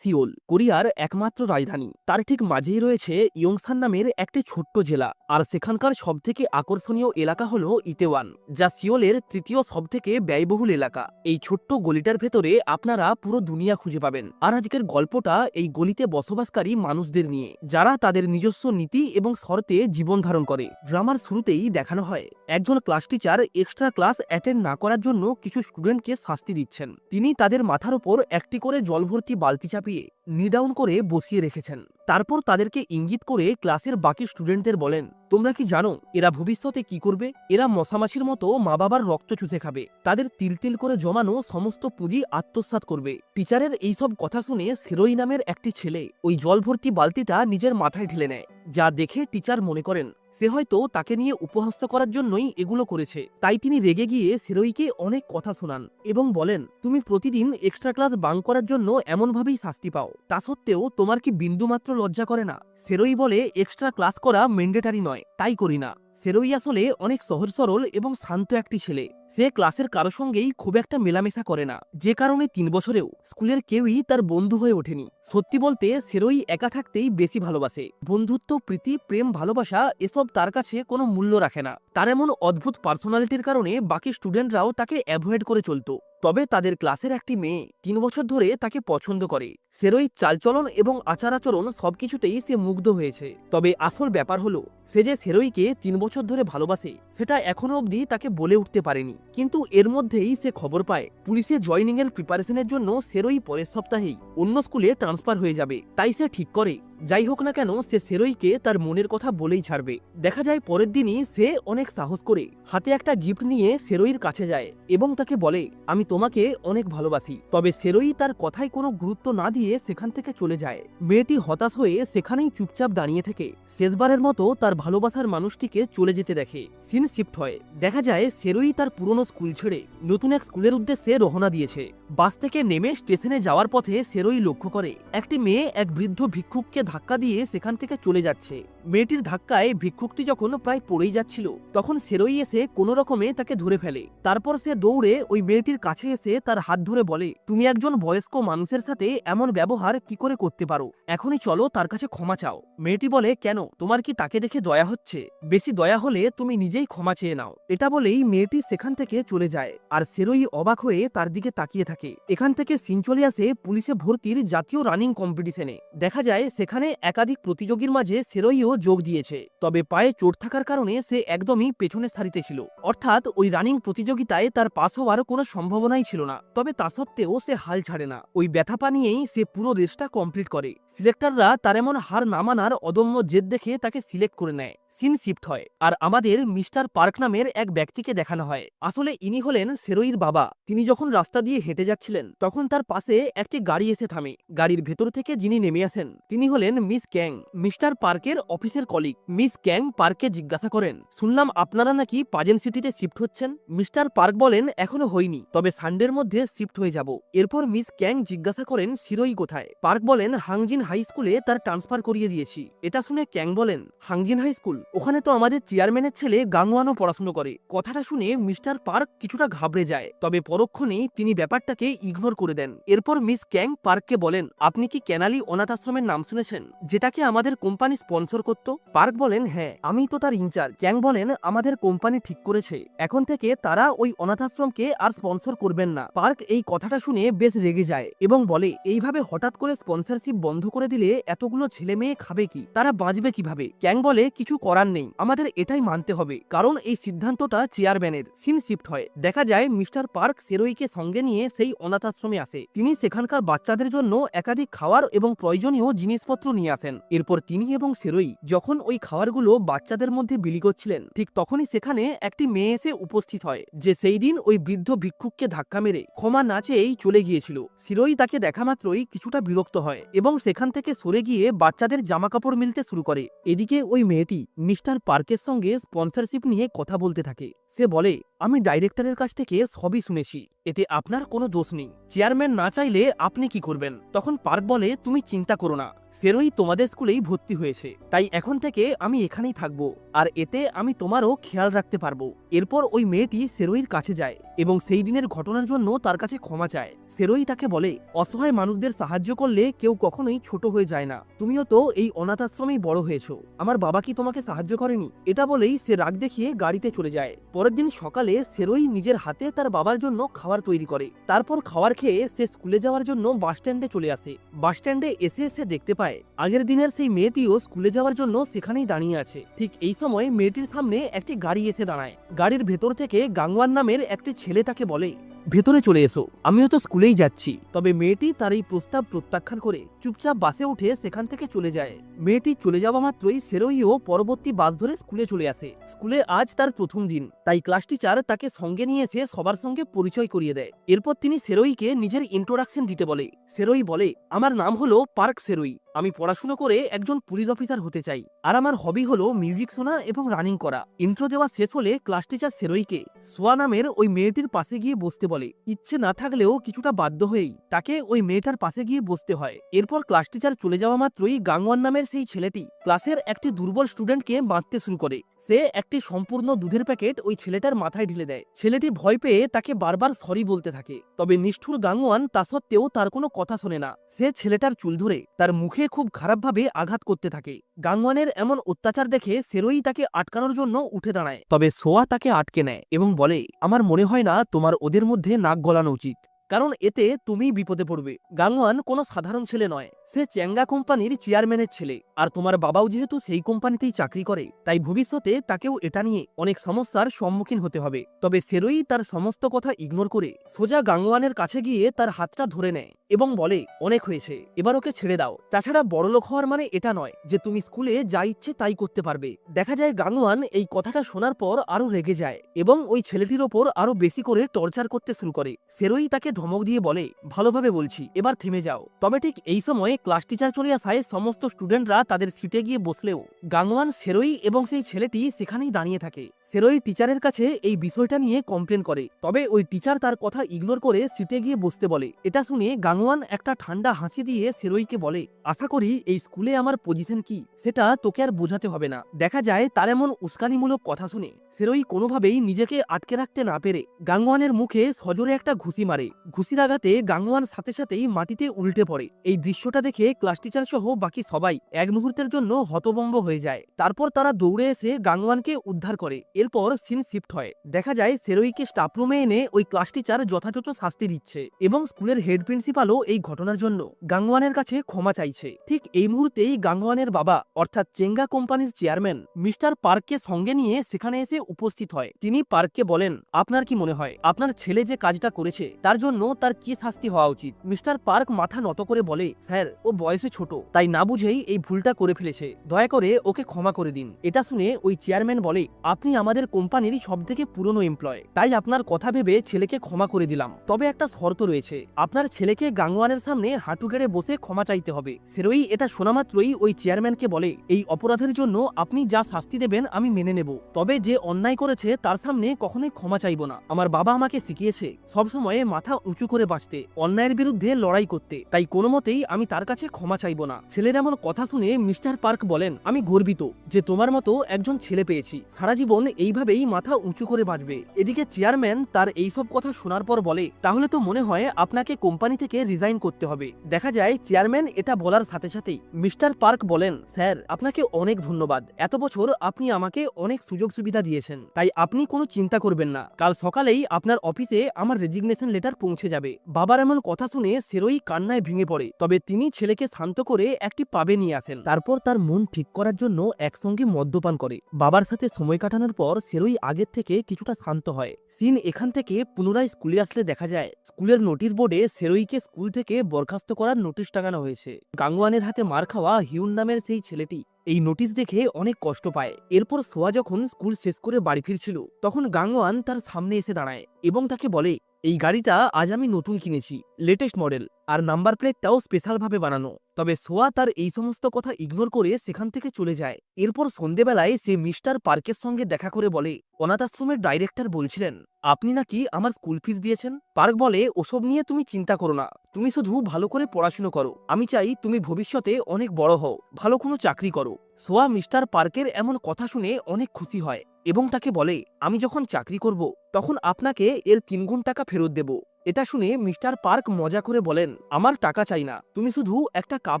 Seoul কোরিয়ার একমাত্র রাজধানী। তার ঠিক মাঝেই রয়েছে ইয়ংসান নামের একটি ছোট্ট জেলা। আর সেখানকার সবথেকে আকর্ষণীয় এলাকা হলো ইতেওয়ান, যা সিওলের তৃতীয় সবথেকে ব্যয়বহুল এলাকা। এই ছোট্ট গলিটার ভেতরে আপনারা পুরো দুনিয়া খুঁজে পাবেন। আর আজকের গল্পটা এই গলিতে বসবাসকারী মানুষদের নিয়ে, যারা তাদের নিজস্ব নীতি এবং শর্তে জীবন ধারণ করে। ড্রামার শুরুতেই দেখানো হয় একজন class teacher extra class attend না করার জন্য কিছু স্টুডেন্টকে শাস্তি দিচ্ছেন। তিনি তাদের মাথার উপর একটি করে জল ভর্তি বালতি চাপিয়ে নিডাউন করে বসিয়ে রেখেছেন। তারপর তাদেরকে ইঙ্গিত করে ক্লাসের বাকি স্টুডেন্টদের বলেন, তোমরা কি জানো এরা ভবিষ্যতে কি করবে? এরা মশামাছির মতো মা বাবার রক্ত চুষে খাবে, তাদের তিল তিল করে জমানো সমস্ত পুঁজি আত্মসাৎ করবে। টিচারের এইসব কথা শুনে সেরোই নামের একটি ছেলে ওই জল ভর্তি বালতিটা নিজের মাথায় ঢেলে নেয়, যা দেখে টিচার মনে করেন সে হয়তো তাকে নিয়ে উপহাস করার জন্যই এগুলো করেছে। তাই তিনি রেগে গিয়ে সেরোইকে অনেক কথা শোনান এবং বলেন, তুমি প্রতিদিন এক্সট্রা ক্লাস বাঙ্ক করার জন্য এমনভাবেই শাস্তি পাও, তা সত্ত্বেও তোমার কি বিন্দুমাত্র লজ্জা করে না? সেরোই বলে, এক্সট্রা ক্লাস করা ম্যান্ডেটারি নয়, তাই করি না। সেরোই আসলে অনেক সহজ সরল এবং শান্ত একটি ছেলে। সে ক্লাসের কারো সঙ্গেই খুব একটা মেলামেশা করে না, যে কারণে 3 বছরেও স্কুলের কেউই তার বন্ধু হয়ে ওঠেনি। সত্যি বলতে সেরোই একা থাকতেই বেশি ভালোবাসে। বন্ধুত্ব, প্রীতি, প্রেম, ভালোবাসা এসব তার কাছে কোনো মূল্য রাখে না। তার এমন অদ্ভুত পার্সোনালিটির কারণে বাকি স্টুডেন্টরাও তাকে অ্যাভয়েড করে চলতো। তবে তাদের ক্লাসের একটি মেয়ে 3 বছর ধরে তাকে পছন্দ করে। সেরোই চালচলন এবং আচার আচরণ সবকিছুতেই সে মুগ্ধ হয়েছে। তবে আসল ব্যাপার হলো, সে যে সেরোইকে 3 বছর ধরে ভালোবাসে সেটা এখনো অবধি তাকে বলে উঠতে পারেনি। কিন্তু এর মধ্যেই সে খবর পায় পুলিশে জয়নিং এর প্রিপারেশনের জন্য সেরোই পরের সপ্তাহেই অন্য স্কুলে ট্রান্সফার হয়ে যাবে। তাই সে ঠিক করে যাই হোক না কেন সে সেরোইকে তার মনের কথা বলেই ছাড়বে। দেখা যায় পরের দিনই সে অনেক সাহস করে হাতে একটা গিফট নিয়ে সেরোইর কাছে যায় এবং তাকে বলে, আমি তোমাকে অনেক ভালোবাসি। তবে সেরোই তার কথায় কোনো গুরুত্ব না দিয়ে সেখান থেকে চলে যায়। মেয়েটি হতাশ হয়ে সেখানেই চুপচাপ দাঁড়িয়ে থেকে শেষবারের মতো তার ভালোবাসার মানুষটিকে চলে যেতে দেখে। সিন শিফট হয়, দেখা যায় সেরোই তার পুরনো স্কুল ছেড়ে নতুন এক স্কুলের উদ্দেশ্যে রওনা দিয়েছে। বাস থেকে নেমে স্টেশনে যাওয়ার পথে সেরোই লক্ষ্য করে একটি মেয়ে এক বৃদ্ধ ভিক্ষুককে ধাক্কা দিয়ে সেখান থেকে চলে যাচ্ছে। মেয়েটির ধাক্কায় ভিক্ষুকটি যখন প্রায় পড়েই যাচ্ছিল, তখন সেরোই এসে কোনো রকমে তাকে ধরে ফেলে। তারপর সে দৌড়ে ওই মেয়েটির কাছে এসে তার হাত ধরে বলে, তুমি একজন বয়স্ক মানুষের সাথে এমন ব্যবহার কি করে করতে পারো? এখনই চলো তার কাছে ক্ষমা চাও। মেয়েটি বলে, কেন, তোমার কি তাকে দেখে দয়া হচ্ছে? বেশি দয়া হলে তুমি নিজেই ক্ষমা চেয়ে নাও। এটা বলেই মেয়েটি সেখান থেকে চলে যায়। আর সেরোই অবাক হয়ে তার দিকে তাকিয়ে থাকে। এখান থেকে সিন চলে আসে পুলিশে ভর্তির জাতীয় রানিং কম্পিটিশনে। দেখা যায় সেখানে একাধিক প্রতিযোগীর মাঝে সেরোইও যোগ দিয়েছে। তবে পায়ে চোট থাকার কারণে সে একদমই পেছনের সারিতে ছিল, অর্থাৎ ওই রানিং প্রতিযোগিতায় তার পাস হওয়ার কোনো সম্ভাবনাই ছিল না। তবে তা সত্ত্বেও সে হাল ছাড়ে না। ওই ব্যথা পানিয়েই সে পুরো রেসটা কমপ্লিট করে। সিলেক্টররা তার এমন হার না মানার অদম্য জেদ দেখে তাকে সিলেক্ট করে নেয়। সিন শিফট হয় আর আমাদের মিস্টার পার্ক নামের এক ব্যক্তিকে দেখানো হয়। আসলে ইনি হলেন সেরোইর বাবা। তিনি যখন রাস্তা দিয়ে হেঁটে যাচ্ছিলেন তখন তার পাশে একটি গাড়ি এসে থামে। গাড়ির ভেতর থেকে যিনি নেমে আসেন তিনি হলেন মিস ক্যাং, মিস্টার পার্কের অফিসের কলিগ। মিস ক্যাং পার্ককে জিজ্ঞাসা করেন, শুনলাম আপনারা নাকি পাজেন সিটিতে শিফট হচ্ছেন? মিস্টার পার্ক বলেন, এখনো হয়নি, তবে সানডের মধ্যে শিফট হয়ে যাব। এরপর মিস ক্যাং জিজ্ঞাসা করেন, সেরোই কোথায়? পার্ক বলেন, হাংজিন হাই স্কুলে তার ট্রান্সফার করিয়ে দিয়েছি। এটা শুনে ক্যাং বলেন, হাংজিন হাই স্কুল? ওখানে তো আমাদের চেয়ারম্যানের ছেলে গাংওয়ানও পড়াশুনো করে। কথাটা শুনে মিস্টার পার্ক কিছুটা ঘাবড়ে যায়, তবে পরক্ষণেই তিনি ব্যাপারটাকে ইগনোর করে দেন। এরপর মিস ক্যাং পার্ককে বলেন, আপনি কি ক্যানালি অনাথ আশ্রমের নাম শুনেছেন, যেটাকে আমাদের কোম্পানি স্পন্সর করত? পার্ক বলেন, হ্যাঁ, আমি তো তার ইনচার্জ। ক্যাং বলেন, আমাদের কোম্পানি ঠিক করেছে এখন থেকে তারা ওই অনাথ আশ্রমকে আর স্পন্সর করবেন না। পার্ক এই কথাটা শুনে বেশ রেগে যায় এবং বলে, এইভাবে হঠাৎ করে স্পন্সরশিপ বন্ধ করে দিলে এতগুলো ছেলে মেয়ে খাবে কি, তারা বাঁচবে কিভাবে? ক্যাং বলে, কিছু করার নেই, আমাদের এটাই মানতে হবে, কারণ এই সিদ্ধান্তটা চেয়ারম্যানের। সিন শিফট হয়, দেখা যায় মিস্টার পার্ক সেরোইকে সঙ্গে নিয়ে সেই অনাথ আশ্রমে আসে। তিনি সেখানকার বাচ্চাদের জন্য একাধিক খাওয়ার এবং প্রয়োজনীয় জিনিসপত্র নিয়ে আসেন। এরপর তিনি এবং সেরোই যখন ওই খাবারগুলো বাচ্চাদের মধ্যে বিলি করছিলেন, ঠিক তখনই সেখানে একটি মেয়ে এসে উপস্থিত হয়, যে সেই দিন ওই বৃদ্ধ ভিক্ষুককে ধাক্কা মেরে ক্ষমা না চেয়েই চলে গিয়েছিল। সেরোই তাকে দেখা মাত্রই কিছুটা বিরক্ত হয় এবং সেখান থেকে সরে গিয়ে বাচ্চাদের জামা কাপড় মিলতে শুরু করে। এদিকে ওই মেয়েটি মিস্টার পার্কের সঙ্গে স্পন্সরশিপ নিয়ে কথা বলতে থাকে। সে বলে, আমি ডাইরেক্টরের কাছ থেকে সবই শুনেছি, এতে আপনার কোনো দোষ নেই। চেয়ারম্যান না চাইলে আপনি কি করবেন? তখন পার্ক বলে, তুমি চিন্তা করো না, সেরোই তোমাদের স্কুলেই ভর্তি হয়েছে, তাই এখন থেকে আমি এখানেই থাকবো, আর এতে আমি তোমারও খেয়াল রাখতে পারবো। এরপর ওই মেয়েটি সেরোইর কাছে যায় এবং সেই দিনের ঘটনার জন্য তার কাছে ক্ষমা চায়। সেরোই তাকে বলে, অসহায় মানুষদের সাহায্য করলে কেউ কখনোই ছোট হয়ে যায় না, তুমিও তো এই অনাথ আশ্রমেই বড় হয়েছো, আমার বাবা কি তোমাকে সাহায্য করেনি? এটা বলেই সে রাগ দেখিয়ে গাড়িতে চলে যায়। পরের দিন সকালে সেরোই নিজের হাতে তার বাবার জন্য খাবার তৈরি করে। তারপর খাবার খেয়ে সে স্কুলে যাওয়ার জন্য বাস স্ট্যান্ডে চলে আসে। বাস স্ট্যান্ডে এসে সে দেখতে পায় আগের দিনের সেই মেয়েটিও স্কুলে যাওয়ার জন্য সেখানেই দাঁড়িয়ে আছে। ঠিক এই সময় মেয়েটির সামনে একটি গাড়ি এসে দাঁড়ায়। গাড়ির ভেতর থেকে গাংওয়ান নামের একটি ছেলে তাকে বলে, ভেতরে চলে এসো, আমিও তো স্কুলেই যাচ্ছি। তবে মেয়েটি তার এই প্রস্তাব প্রত্যাখ্যান করে চুপচাপ বাসে উঠে সেখান থেকে চলে যায়। মেয়েটি চলে যাওয়া মাত্রই সেরোইও পরবর্তী বাস ধরে স্কুলে চলে আসে। স্কুলে আজ তার প্রথম দিন, তাই ক্লাস টিচার তাকে সঙ্গে নিয়ে এসে সবার সঙ্গে পরিচয় করিয়ে দেয়। এরপর তিনি সেরোইকে নিজের ইন্ট্রোডাকশন দিতে বলে। সেরোই বলে, আমার নাম হলো পার্ক সেরোই, আমি পড়াশুনো করে একজন পুলিশ অফিসার হতে চাই, আর আমার হবি হলো মিউজিক শোনা এবং রানিং করা। ইন্ট্রো দেওয়া শেষ হলে ক্লাস টিচার সেরোইকে সোয়া নামের ওই মেয়েটির পাশে গিয়ে বসতে বলে। ইচ্ছে না থাকলেও কিছুটা বাধ্য হয়েই তাকে ওই মেয়েটার পাশে গিয়ে বসতে হয়। এরপর ক্লাস টিচার চলে যাওয়া মাত্রই গাংওয়ান নামের সেই ছেলেটি ক্লাসের একটি দুর্বল স্টুডেন্টকে মারতে শুরু করে। সে একটি সম্পূর্ণ দুধের প্যাকেট ওই ছেলেটার মাথায় ঢেলে দেয়। ছেলেটি ভয় পেয়ে তাকে বারবার সরি বলতে থাকে, তবে নিষ্ঠুর গাংওয়ান তা সত্ত্বেও তার কোনো কথা শোনে না। সে ছেলেটার চুল ধরে তার মুখে খুব খারাপভাবে আঘাত করতে থাকে। গাংওয়ানের এমন অত্যাচার দেখে সেরোই তাকে আটকানোর জন্য উঠে দাঁড়ায়, তবে সোয়া তাকে আটকে নেয় এবং বলে, আমার মনে হয় না তোমার ওদের মধ্যে নাক গলানো উচিত, কারণ এতে তুমিই বিপদে পড়বে। গাংওয়ান কোনো সাধারণ ছেলে নয়, সে চ্যাঙ্গা কোম্পানির চেয়ারম্যানের ছেলে, আর তোমার বাবাও যেহেতু সেই কোম্পানিতেই চাকরি করে, তাই ভবিষ্যতে তাকেও এটা নিয়ে অনেক সমস্যার সম্মুখীন হতে হবে। তবে সেরোই তার সমস্ত কথা ইগনোর করে সোজা গাংওয়ানের কাছে গিয়ে তার হাতটা ধরে নেয় এবং বলে, অনেক হয়েছে, এবার ওকে ছেড়ে দাও। তাছাড়া বড়লোক হওয়ার মানে এটা নয় যে তুমি স্কুলে যা ইচ্ছে তাই করতে পারবে। দেখা যায় গাংওয়ান এই কথাটা শোনার পর আরো রেগে যায় এবং ওই ছেলেটির ওপর আরো বেশি করে টর্চার করতে শুরু করে। সেরোই তাকে ধমক দিয়ে বলে, ভালোভাবে বলছি, এবার থেমে যাও। তবে ঠিক এই সময় ক্লাস টিচার চলে আসায় সমস্ত স্টুডেন্টরা তাদের সিটে গিয়ে বসলেও গাংওয়ান, সেরোই এবং সেই ছেলেটি সেখানেই দাঁড়িয়ে থাকে। সেরোই টিচারের কাছে এই বিষয়টা নিয়ে কমপ্লেন করে, তবে ওই টিচার তার কথা ইগনোর করে সিটে গিয়ে বসতে বলে। এটা শুনে গাংওয়ান একটা ঠান্ডা হাসি দিয়ে সেরোইকে বলে, আশা করি এই স্কুলে আমার পজিশন কি সেটা তোকে আর বোঝাতে হবে না। দেখা যায় তার এমন উস্কানিমূলক কথা শুনে সেরোই কোনোভাবেই নিজেকে আটকে রাখতে না পেরে গাংওয়ানের মুখে সজোরে একটা ঘুষি মারে। ঘুষির আঘাতে গাংওয়ান সাথে সাথেই মাটিতে উল্টে পড়ে। এই দৃশ্যটা দেখে ক্লাস টিচার সহ বাকি সবাই এক মুহূর্তের জন্য হতভম্ব হয়ে যায়। তারপর তারা দৌড়ে এসে গাংওয়ানকে উদ্ধার করে। এরপর সিন শিফট হয়, দেখা যায় সেরোইকে স্টাফ রুমে এনে ওই ক্লাস টিচার যথাযথ শাস্তি দিচ্ছে এবং স্কুলের হেড প্রিন্সিপালও এই ঘটনার জন্য গাংওয়ানের কাছে ক্ষমা চাইছে। ঠিক এই মুহূর্তেই গাংওয়ানের বাবা অর্থাৎ চেঙ্গা কোম্পানির চেয়ারম্যান মিস্টার পার্ককে সঙ্গে নিয়ে সেখানে এসে উপস্থিত হয়। তিনি পার্ককে বলেন, আপনার কি মনে হয় আপনার ছেলে যে কাজটা করেছে তার জন্য তার কি শাস্তি হওয়া উচিত? মিস্টার পার্ক মাথা নত করে বলে, স্যার, ও বয়সে ছোট, তাই না বুঝেই এই ভুলটা করে ফেলেছে, দয়া করে ওকে ক্ষমা করে দিন। এটা শুনে ওই চেয়ারম্যান বলে, আপনি আমাদের কোম্পানির সবথেকে পুরনো এমপ্লয়, তাই আপনার কথা ভেবে ছেলেকে ক্ষমা করে দিলাম, তবে একটা শর্ত রয়েছে, আপনার ছেলেকে গাংওয়ানের সামনে হাঁটু গেড়ে বসে ক্ষমা চাইতে হবে। সেরোই এটা শোনা মাত্রই ওই চেয়ারম্যানকে বলে, এই অপরাধের জন্য আপনি যা শাস্তি দেবেন আমি মেনে নেব, তবে যে অন্যায় করেছে তার সামনে কখনোই ক্ষমা চাইব না। আমার বাবা আমাকে শিখিয়েছে সবসময় মাথা উঁচু করে বাঁচতে, অন্যায়ের বিরুদ্ধে লড়াই করতে, তাই কোনো মতেই আমি তার কাছে ক্ষমা চাইব না। ছেলের এমন কথা শুনে মিস্টার পার্ক বলেন, আমি গর্বিত যে তোমার মতো একজন ছেলে পেয়েছি, সারা জীবন এইভাবেই মাথা উঁচু করে বাঁচবে। এদিকে চেয়ারম্যান তার এইসব কথা শোনার পর বলে, তাহলে তো মনে হয় আপনাকে কোম্পানি থেকে রিজাইন করতে হবে। দেখা যায় চেয়ারম্যান এটা বলার সাথে সাথেই মিস্টার পার্ক বলেন, স্যার, আপনাকে অনেক ধন্যবাদ, এত বছর আপনি আমাকে অনেক সুযোগ সুবিধা দিয়েছেন, তাই আপনি কোনো চিন্তা করবেন না, কাল সকালেই আপনার অফিসে আমার রেজিগনেশন লেটার পৌঁছে যাবে। বাবার এমন কথা শুনে সেরোই কান্নায় ভেঙে পড়ে, তবে তিনি ছেলেকে শান্ত করে একটি পাবে নিয়ে আসেন। তারপর তার মন ঠিক করার জন্য একসঙ্গে মদ্যপান করে। বাবার সাথে সময় কাটানোর পর সেরোই আগের থেকে কিছুটা শান্ত হয়। সিন এখান থেকে পুনরায় স্কুলে আসলে দেখা যায় স্কুলের নোটিশ বোর্ডে সেরোইকে স্কুল থেকে বরখাস্ত করার নোটিশ টাঙানো হয়েছে। গাংওয়ানের হাতে মার খাওয়া হিউন নামের সেই ছেলেটি এই নোটিশ দেখে অনেক কষ্ট পায়। এরপর সোয়া যখন স্কুল শেষ করে বাড়ি ফিরছিল তখন গাংওয়ান তার সামনে এসে দাঁড়ায় এবং তাকে বলে, এই গাড়িটা আজ আমি নতুন কিনেছি, লেটেস্ট মডেল, আর নাম্বার প্লেটটাও স্পেশালভাবে বানানো। তবে সোয়া তার এই সমস্ত কথা ইগনোর করে সেখান থেকে চলে যায়। এরপর সন্ধেবেলায় সে মিস্টার পার্কের সঙ্গে দেখা করে বলে, অনাথ আশ্রমের ডাইরেক্টর বলছিলেন আপনি নাকি আমার স্কুল ফিস দিয়েছেন। পার্ক বলে, ওসব নিয়ে তুমি চিন্তা করো না, তুমি শুধু ভালো করে পড়াশুনো করো। আমি চাই তুমি ভবিষ্যতে অনেক বড় হও, ভালো কোনো চাকরি করো। সোয়া মিস্টার পার্কের এমন কথা শুনে অনেক খুশি হয় এবং তাকে বলে, আমি যখন চাকরি করব তখন আপনাকে এর 3 গুণ টাকা ফেরত দেব। এটা শুনে মিস্টার পার্ক মজা করে বলেন, আমার টাকা চাই না, তুমি শুধু একটা কাপ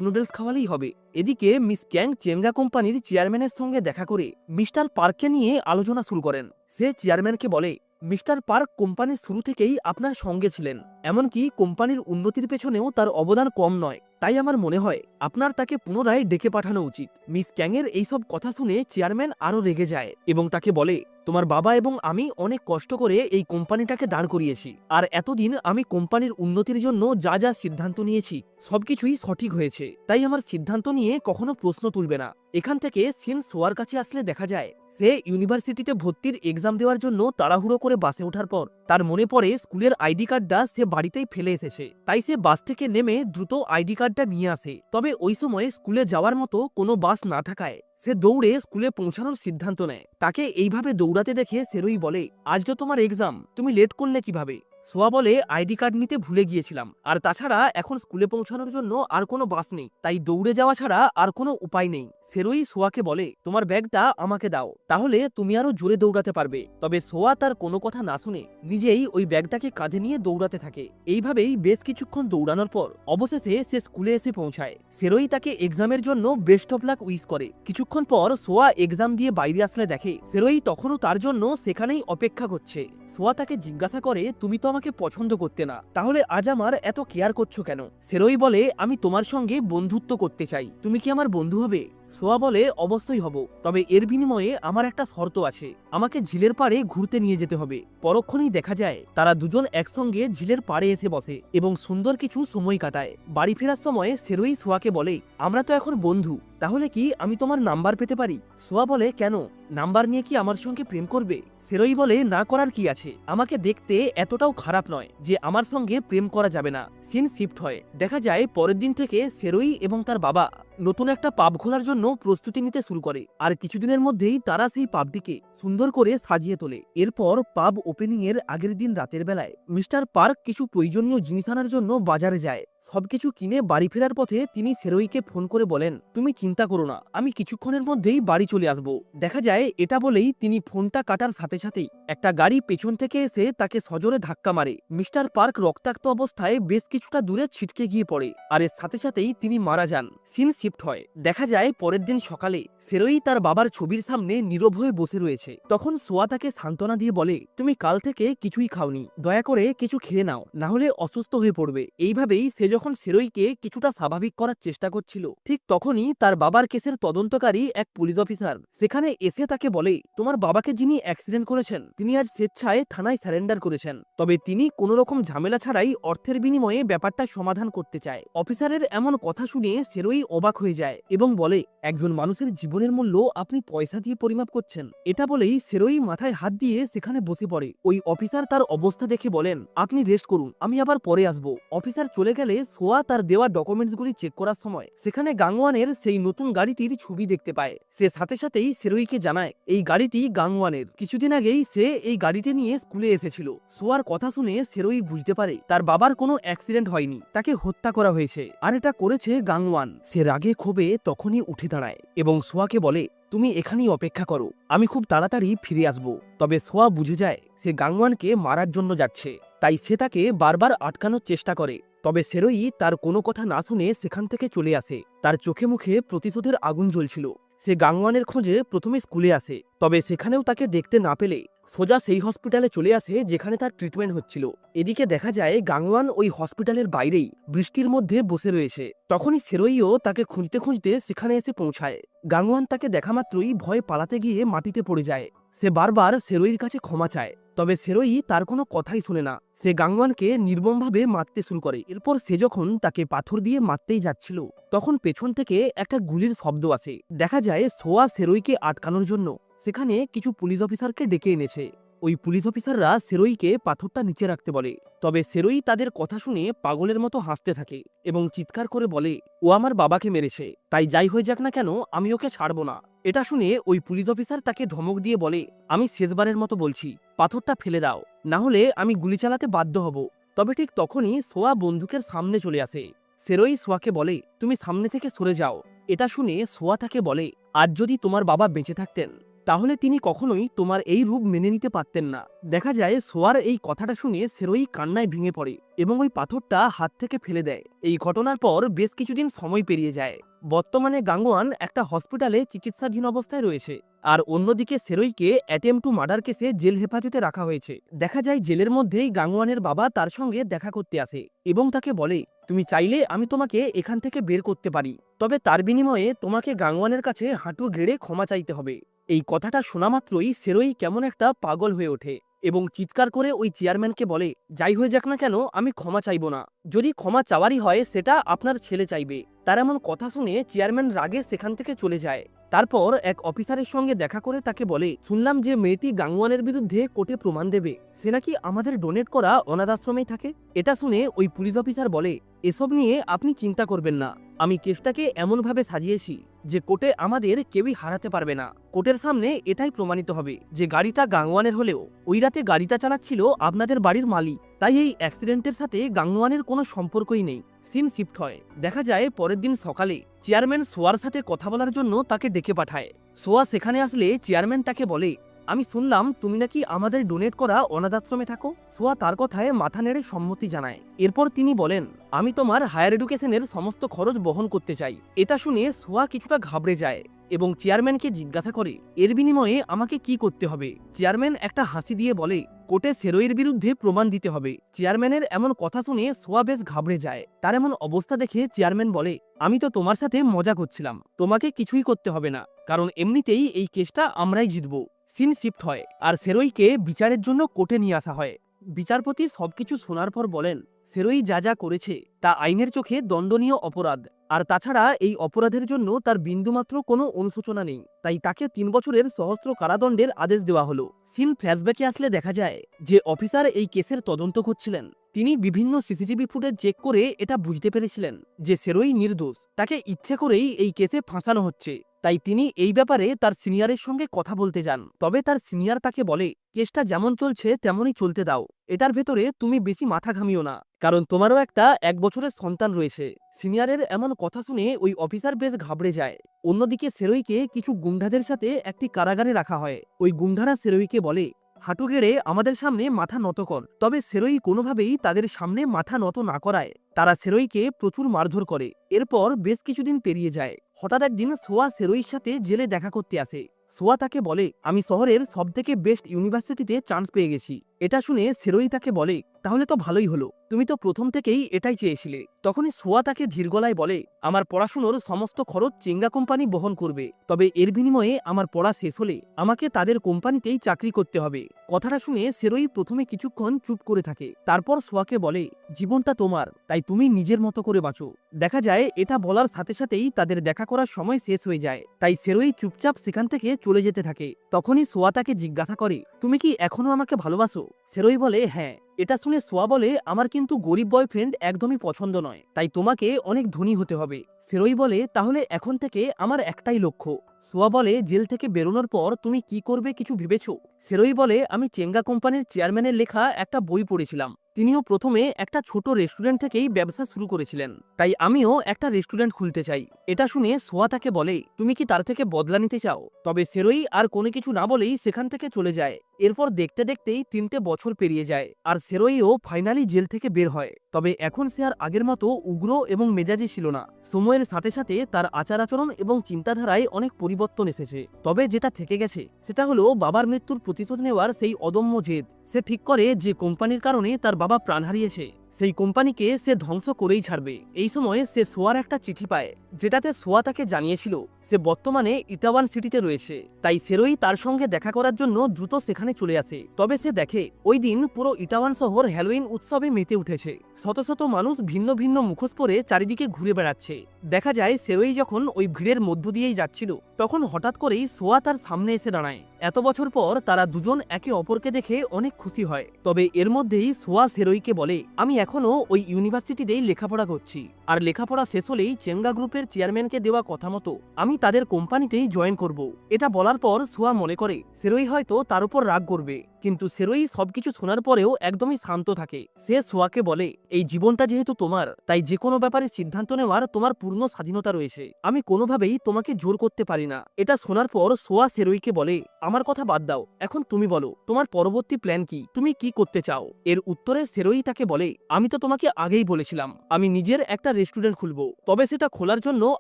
নুডলস খাওয়ালেই হবে। এদিকে মিস ক্যাং চেমজা কোম্পানির চেয়ারম্যানের সঙ্গে দেখা করে মিস্টার পার্ককে নিয়ে আলোচনা শুরু করেন। সে চেয়ারম্যানকে বলে, মিস্টার পার্ক কোম্পানির শুরু থেকেই আপনার সঙ্গে ছিলেন, এমনকি কোম্পানির উন্নতির পেছনেও তার অবদান কম নয়। তাই আমার মনে হয় আপনার তাকে পুনরায় ডেকে পাঠানো উচিত। মিস ক্যাংয়ের এইসব কথা শুনে চেয়ারম্যান আরও রেগে যায় এবং তাকে বলে, তোমার বাবা এবং আমি অনেক কষ্ট করে এই কোম্পানিটাকে দাঁড় করিয়েছি, আর এতদিন আমি কোম্পানির উন্নতির জন্য যা যা সিদ্ধান্ত নিয়েছি সবকিছুই সঠিক হয়েছে। তাই আমার সিদ্ধান্ত নিয়ে কখনো প্রশ্ন তুলবে না। এখান থেকে সিন সোয়ার কাছে আসলে দেখা যায় সে ইউনিভার্সিটিতে ভর্তির এক্সাম দেওয়ার জন্য তাড়াহুড়ো করে বাসে ওঠার পর তার মনে পড়ে স্কুলের আইডি কার্ডটা সে বাড়িতেই ফেলে এসেছে। তাই সে বাস থেকে নেমে দ্রুত আইডি কার্ডটা নিয়ে আসে। তবে ওই সময় স্কুলে যাওয়ার মতো কোনো বাস না থাকায় সে দৌড়ে স্কুলে পৌঁছানোর সিদ্ধান্ত নেয়। তাকে এইভাবে দৌড়াতে দেখে সেরোই বলে, আজ তো তোমার এক্সাম, তুমি লেট করলে কিভাবে? সোয়া বলে, আইডি কার্ড নিতে ভুলে গিয়েছিলাম, আর তাছাড়া এখন স্কুলে পৌঁছানোর জন্য আর কোনো বাস নেই, তাই দৌড়ে যাওয়া ছাড়া আর কোনো উপায় নেই। সেরোই সোয়াকে বলে, তোমার ব্যাগটা আমাকে দাও, তাহলে তুমি আরো জোরে দৌড়াতে পারবে। তবে সোয়া তার কোনো কথা না শুনে নিজেই ওই ব্যাগটাকে কাঁধে নিয়ে দৌড়াতে থাকে। এইভাবেই বেশ কিছুক্ষণ দৌড়ানোর পর অবশেষে সে স্কুলে এসে পৌঁছায়। সেরোই তাকে এক্সামের জন্য বেস্ট অফ লাক উইশ করে। কিছুক্ষণ পর সোয়া এক্সাম দিয়ে বাইরে আসলে দেখে সেরোই তখনও তার জন্য সেখানেই অপেক্ষা করছে। সোয়া তাকে জিজ্ঞাসা করে, তুমি তো আমাকে পছন্দ করতে না, তাহলে আজ আমার এত কেয়ার করছো কেন? সেরোই বলে, আমি তোমার সঙ্গে বন্ধুত্ব করতে চাই, তুমি কি আমার বন্ধু হবে? সোয়া বলে, অবশ্যই হব, তবে এর বিনিময়ে আমার একটা শর্ত আছে, আমাকে ঝিলের পাড়ে ঘুরতে নিয়ে যেতে হবে। পরক্ষণেই দেখা যায় তারা দুজন একসঙ্গে ঝিলের পাড়ে এসে বসে এবং সুন্দর কিছু সময় কাটায়। বাড়ি ফেরার সময় সেরোই সোয়াকে বলে, আমরা তো এখন বন্ধু, তাহলে কি আমি তোমার নাম্বার পেতে পারি? সোয়া বলে, কেন, নাম্বার নিয়ে কি আমার সঙ্গে প্রেম করবে? সেরোই বলে, না করার কি আছে, আমাকে দেখতে এতটাও খারাপ নয় যে আমার সঙ্গে প্রেম করা যাবে না। সিন শিফট হয়, দেখা যায় পরের দিন থেকে সেরোই এবং তার বাবা নতুন একটা পাব খোলার জন্য প্রস্তুতি নিতে শুরু করে, আর কিছুদিনের মধ্যেই তারা সেই পাবটিকে সুন্দর করে সাজিয়ে তোলে। এরপর পাব ওপেনিং এর আগের দিন রাতের বেলায় মিস্টার পার্ক কিছু প্রয়োজনীয় জিনিস আনার জন্য বাজারে যায়। সবকিছু কিনে বাড়ি ফেরার পথে তিনি সেরোইকে ফোন করে বলেন, তুমি চিন্তা করো না, আমি কিছুক্ষণের মধ্যেই বাড়ি চলে আসব। দেখা যায় এটা বলেই তিনি ফোনটা কাটার সাথে সাথেই একটা গাড়ি পেছন থেকে এসে তাকে সজোরে ধাক্কা মারে। মিস্টার পার্ক রক্তাক্ত অবস্থায় বেশ কিছুটা দূরে ছিটকে গিয়ে পড়ে, আর এর সাথে সাথেই তিনি মারা যান। সিন শিফট হয়, দেখা যায় পরের দিন সকালে সেরোই তার বাবার ছবির সামনে নীরব হয়ে বসে রয়েছে। তখন সোয়া তাকে সান্ত্বনা দিয়ে বলে, তুমি কাল থেকে কিছুই খাওনি, দয়া করে কিছু খেয়ে নাও, না হলে অসুস্থ হয়ে পড়বে। এইভাবেই সে যখন সেরোইকে কিছুটা স্বাভাবিক করার চেষ্টা করছিল, ঠিক তখনই তার বাবার কেসের তদন্তকারী এক পুলিশ অফিসার সেখানে এসে তাকে বলে, তোমার বাবাকে যিনি অ্যাক্সিডেন্ট করেছেন তিনি আজ স্বেচ্ছায় থানায় সারেন্ডার করেছেন, তবে তিনি কোনো রকম ঝামেলা ছাড়াই অর্থের বিনিময়ে ব্যাপারটা সমাধান করতে চায়। অফিসারের এমন কথা শুনে সেরোই অবাক হয়ে যায় এবং বলে, একজন মানুষের জীবনের মূল্য আপনি পয়সা দিয়ে পরিমাপ করছেন? এটা বলেই সেরোই মাথায় হাত দিয়ে সেখানে বসে পড়ে। ওই অফিসার তার অবস্থা দেখে বলেন, আপনি রেস্ট করুন, আমি আবার পরে আসবো। অফিসার চলে গেলে সোয়া তার দেওয়া ডকুমেন্টসগুলি চেক করার সময় সেখানে গাংওয়ানের সেই নতুন গাড়িটির ছবি দেখতে পায়। সে সাথে সাথেই সেরোইকে জানায় এই গাড়িটি গাংওয়ানের, কিছুদিন আগেই সে এই গাড়িটি নিয়ে স্কুলে এসেছিল। সোয়ার কথা শুনে সেরোই বুঝতে পারে তার বাবার কোনো অ্যাক্সিডেন্ট হয়নি, তাকে হত্যা করা হয়েছে, আর এটা করেছে গাংওয়ান। সে রাগে ক্ষোভে তখনই উঠে দাঁড়ায় এবং সোয়াকে বলে, তুমি এখানেই অপেক্ষা করো, আমি খুব তাড়াতাড়ি ফিরে আসব। তবে সোয়া বুঝে যায় সে গাংওয়ানকে মারার জন্য যাচ্ছে, তাই সে তাকে বারবার আটকানোর চেষ্টা করে। তবে সেরোই তার কোনো কথা না শুনে সেখান থেকে চলে আসে। তার চোখে মুখে প্রতিশোধের আগুন জ্বলছিল। সে গাংওয়ানের খোঁজে প্রথমে স্কুলে আসে, তবে সেখানেও তাকে দেখতে না পেলে সোজা সেই হসপিটালে চলে আসে যেখানে তার ট্রিটমেন্ট হচ্ছিল। এদিকে দেখা যায় গাংওয়ান ওই হসপিটালের বাইরেই বৃষ্টির মধ্যে বসে রয়েছে। তখনই সেরোইও তাকে খুঁজতে খুঁজতে সেখানে এসে পৌঁছায়। গাংওয়ান তাকে দেখা মাত্রই ভয়ে পালাতে গিয়ে মাটিতে পড়ে যায়। সে বারবার সেরোইর কাছে ক্ষমা চায়, তবে সেরোই তার কোনো কথাই শুনে না। সে গাংওয়ানকে নির্মমভাবে মারতে শুরু করে। এরপর সে যখন তাকে পাথর দিয়ে মারতেই যাচ্ছিল তখন পেছন থেকে একটা গুলির শব্দ আসে। দেখা যায় সোয়া সেরোইকে আটকানোর জন্য সেখানে কিছু পুলিশ অফিসারকে ডেকে এনেছে। ওই পুলিশ অফিসাররা সেরোইকে পাথরটা নিচে রাখতে বলে, তবে সেরোই তাদের কথা শুনে পাগলের মতো হাসতে থাকে এবং চিৎকার করে বলে, ও আমার বাবাকে মেরেছে, তাই যাই হয়ে যাক না কেন আমি ওকে ছাড়বো না। এটা শুনে ওই পুলিশ অফিসার তাকে ধমক দিয়ে বলে, আমি শেষবারের মতো বলছি, পাথরটা ফেলে দাও, না হলে আমি গুলি চালাতে বাধ্য হব। তবে ঠিক তখনই সোয়া বন্দুকের সামনে চলে আসে। সেরোই সোয়াকে বলে, তুমি সামনে থেকে সরে যাও। এটা শুনে সোয়া তাকে বলে, আজ যদি তোমার বাবা বেঁচে থাকতেন তাহলে তিনি কখনোই তোমার এই রূপ মেনে নিতে পারতেন না। দেখা যায় সোয়ার এই কথাটা শুনে সেরোই কান্নায় ভেঙে পড়ে এবং ওই পাথরটা হাত থেকে ফেলে দেয়। এই ঘটনার পর বেশ কিছুদিন সময় পেরিয়ে যায়। বর্তমানে গাঙ্গুয়ান একটা হসপিটালে চিকিৎসাধীন অবস্থায় রয়েছে, আর অন্যদিকে সেরোইকে অ্যাটেম্প টু মার্ডার কেসে জেল হেফাজতে রাখা হয়েছে। দেখা যায় জেলের মধ্যেই গাঙ্গুয়ানের বাবা তার সঙ্গে দেখা করতে আসে এবং তাকে বলে, তুমি চাইলে আমি তোমাকে এখান থেকে বের করতে পারি, তবে তার বিনিময়ে তোমাকে গাঙ্গুয়ানের কাছে হাঁটু গেড়ে ক্ষমা চাইতে হবে। এই কথাটা শোনা মাত্রই সেরোই কেমন একটা পাগল হয়ে ওঠে এবং চিৎকার করে ওই চেয়ারম্যানকে বলে, যাই হয়ে যাক না কেন আমি ক্ষমা চাইব না, যদি ক্ষমা চাওয়ারই হয় সেটা আপনার ছেলে চাইবে। তার এমন কথা শুনে চেয়ারম্যান রাগে সেখান থেকে চলে যায়। তারপর এক অফিসারের সঙ্গে দেখা করে তাকে বলে, শুনলাম যে মেয়েটি গাঙ্গুয়ানের বিরুদ্ধে কোর্টে প্রমাণ দেবে, সে নাকি আমাদের ডোনেট করা অনাথ আশ্রমেই থাকে। এটা শুনে ওই পুলিশ অফিসার বলে, এসব নিয়ে আপনি চিন্তা করবেন না, আমি কেসটাকে এমনভাবে সাজিয়েছি যে কোর্টে আমাদের কেউই হারাতে পারবে না। কোর্টের সামনে এটাই প্রমাণিত হবে যে গাড়িটা গাঙ্গুয়ানের হলেও ওই রাতে গাড়িটা চালাচ্ছিল আপনাদের বাড়ির মালিক, তাই এই অ্যাক্সিডেন্টের সাথে গাঙ্গুয়ানের কোনো সম্পর্কই নেই। সিন শিফট হয়। দেখা যায় পরের দিন সকালে চেয়ারম্যান সোয়ার সাথে কথা বলার জন্য তাকে ডেকে পাঠায়। সোয়া সেখানে আসলে চেয়ারম্যান তাকে বলে, আমি শুনলাম তুমি নাকি আমাদের ডোনেট করা অনাথ আশ্রমে থাকো। সোয়া তার কথায় মাথা নেড়ে সম্মতি জানায়। এরপর তিনি বলেন, আমি তোমার হায়ার এডুকেশনের সমস্ত খরচ বহন করতে চাই। এটা শুনে সোয়া কিছুটা ঘাবড়ে যায় এবং চেয়ারম্যানকে জিজ্ঞাসা করে, এর বিনিময়ে আমাকে কি করতে হবে। চেয়ারম্যান একটা হাসি দিয়ে বলে, কোর্টে সেরোইয়ের বিরুদ্ধে প্রমাণ দিতে হবে। চেয়ারম্যানের এমন কথা শুনে সোয়া বেশ ঘাবড়ে যায়। তার এমন অবস্থা দেখে চেয়ারম্যান বলে, আমি তো তোমার সাথে মজা করছিলাম, তোমাকে কিছুই করতে হবে না, কারণ এমনিতেই এই কেসটা আমরাই জিতবো। সিন শিফট হয় আর সেরোইকে বিচারের জন্য কোর্টে নিয়ে আসা হয়। বিচারপতি সবকিছু শোনার পর বলেন, সেরোই যা যা করেছে তা আইনের চোখে দণ্ডনীয় অপরাধ, আর তাছাড়া এই অপরাধের জন্য তার বিন্দুমাত্র কোনো অনুশোচনা নেই, তাই তাকে 3 বছরের সহস্র কারাদণ্ডের আদেশ দেওয়া হলো। সিন ফ্ল্যাশব্যাকে আসলে দেখা যায় যে অফিসার এই কেসের তদন্ত করছিলেন তিনি বিভিন্ন সিসিটিভি ফুটেজ চেক করে এটা বুঝতে পেরেছিলেন যে সেরোই নির্দোষ, তাকে ইচ্ছে করেই এই কেসে ফাঁসানো হচ্ছে। তাই তিনি এই ব্যাপারে তার সিনিয়রের সঙ্গে কথা বলতে যান। তবে তার সিনিয়র তাকে বলে, কেসটা যেমন চলছে তেমনই চলতে দাও, এটার ভেতরে তুমি বেশি মাথা ঘামিও না, কারণ তোমারও একটা 1 বছরের সন্তান রয়েছে। সিনিয়রের এমন কথা শুনে ওই অফিসার বেশ ঘাবড়ে যায়। অন্যদিকে সেরোইকে কিছু গুন্ডাদের সাথে একটি কারাগারে রাখা হয়। ওই গুন্ডারা সেরোইকে বলে, হাঁটু গেড়ে আমাদের সামনে মাথা নত কর। তবে সেরোই কোনোভাবেই তাদের সামনে মাথা নত না করায় তারা সেরোইকে প্রচুর মারধর করে। এরপর বেশ কিছুদিন পেরিয়ে যায়। হঠাৎ একদিন সোয়া সেরোইর সাথে জেলে দেখা করতে আসে। সোয়া তাকে বলে, আমি শহরের সবথেকে বেস্ট ইউনিভার্সিটিতে চান্স পেয়ে গেছি। এটা শুনে সেরোই তাকে বলে, তাহলে তো ভালোই হলো, তুমি তো প্রথম থেকেই এটাই চেয়েছিলে। তখনই সোয়া তাকে ধীর গলায় বলে, আমার পড়াশুনোর সমস্ত খরচ চেঙ্গা কোম্পানি বহন করবে, তবে এর বিনিময়ে আমার পড়া শেষ হলে আমাকে তাদের কোম্পানিতেই চাকরি করতে হবে। কথাটা শুনে সেরোই প্রথমে কিছুক্ষণ চুপ করে থাকে, তারপর সোয়াকে বলে, জীবনটা তোমার, তাই তুমি নিজের মতো করে বাঁচো। দেখা যায় এটা বলার সাথে সাথেই তাদের দেখা করার সময় শেষ হয়ে যায়, তাই সেরোই চুপচাপ সেখান থেকে চলে যেতে থাকে। তখনই সোয়া তাকে জিজ্ঞাসা করে, তুমি কি এখনো আমাকে ভালোবাসো? সেরোই বলে, হ্যাঁ। এটা শুনে সোয়া বলে, আমার কিন্তু গরিব বয়ফ্রেন্ড একদমই পছন্দ নয়, তাই তোমাকে অনেক ধনী হতে হবে। সেরোই বলে, তাহলে এখন থেকে আমার একটাই লক্ষ্য। সোয়া বলে, জেল থেকে বেরোনোর পর তুমি কি করবে কিছু ভেবেছো? সেরোই বলে, আমি চেঙ্গা কোম্পানির চেয়ারম্যানের লেখা একটা বই পড়েছিলাম। তিনিও প্রথমে একটা ছোট রেস্টুরেন্ট থেকেই ব্যবসা শুরু করেছিলেন, তাই আমিও একটা রেস্টুরেন্ট খুলতে চাই। এটা শুনে সোয়া তাকে বলে, তুমি কি তার থেকে বদলা নিতে চাও? তবে সেরোই আর কোনো কিছু না বলেই সেখান থেকে চলে যায়। এরপর দেখতে দেখতেই 3টে বছর পেরিয়ে যায় আর সেরোইও ফাইনালি জেল থেকে বের হয়। তবে এখন সে আর আগের মতো উগ্র এবং মেজাজি ছিল না। সময়ের সাথে সাথে তার আচার আচরণ এবং চিন্তাধারায় অনেক পরিবর্তন এসেছে। তবে যেটা থেকে গেছে সেটা হলো বাবার মৃত্যুর প্রতিশোধ নেওয়ার সেই অদম্য জেদ। সে ঠিক করে যে কোম্পানির কারণে তার বাবা প্রাণ হারিয়েছে সেই কোম্পানিকে সে ধ্বংস করেই ছাড়বে। এই সময় সে সোয়ার একটা চিঠি পায়, যেটাতে সোয়া তাকে জানিয়েছিল সে বর্তমানে ইটাওয়ান সিটিতে রয়েছে। তাই সেরোই তার সঙ্গে দেখা করার জন্য দ্রুত সেখানে চলে আসে। তবে সে দেখে ওই দিন পুরো ইটাওয়ান শহর হ্যালোইন উৎসবে মেতে উঠেছে। শত শত মানুষ ভিন্ন ভিন্ন মুখোশ পরে চারিদিকে ঘুরে বেড়াচ্ছে। দেখা যায় সেরোই যখন ওই ভিড়ের মধ্য দিয়েই যাচ্ছিল, তখন হঠাৎ করেই সোয়া তার সামনে এসে দাঁড়ায়। এত বছর পর তারা দুজন একে অপরকে দেখে অনেক খুশি হয়। তবে এর মধ্যেই সোয়া সেরোইকে বলে, আমি এখনো ওই ইউনিভার্সিটিতেই লেখাপড়া করছি, আর লেখাপড়া শেষ হলেই চেঙ্গা গ্রুপের চেয়ারম্যানকে দেওয়া কথা মতো আমি তাদের কোম্পানিতেই জয়েন করব। এটা বলার পর সোয়া মনে করে সেরোই হয়তো তার উপর রাগ করবে, কিন্তু সেরোই সবকিছু শোনার পরেও একদমই শান্ত থাকে। সে সোয়াকে বলে, এই জীবনটা যেহেতু তোমার, তাই যে কোনো ব্যাপারে সিদ্ধান্ত নেওয়ার তোমার পূর্ণ স্বাধীনতা রয়েছে। আমি কোনোভাবেই তোমাকে জোর করতে পারি না। এটা শোনার পর সোয়া সেরোইকে বলে, আমার কথা বাদ দাও, এখন তুমি বলো তোমার পরবর্তী প্ল্যান কি, তুমি কি করতে চাও? এর উত্তরে সেরোই তাকে বলে, আমি তো তোমাকে আগেই বলেছিলাম আমি নিজের একটা রেস্টুরেন্ট খুলবো, তবে সেটা খোলার জন্য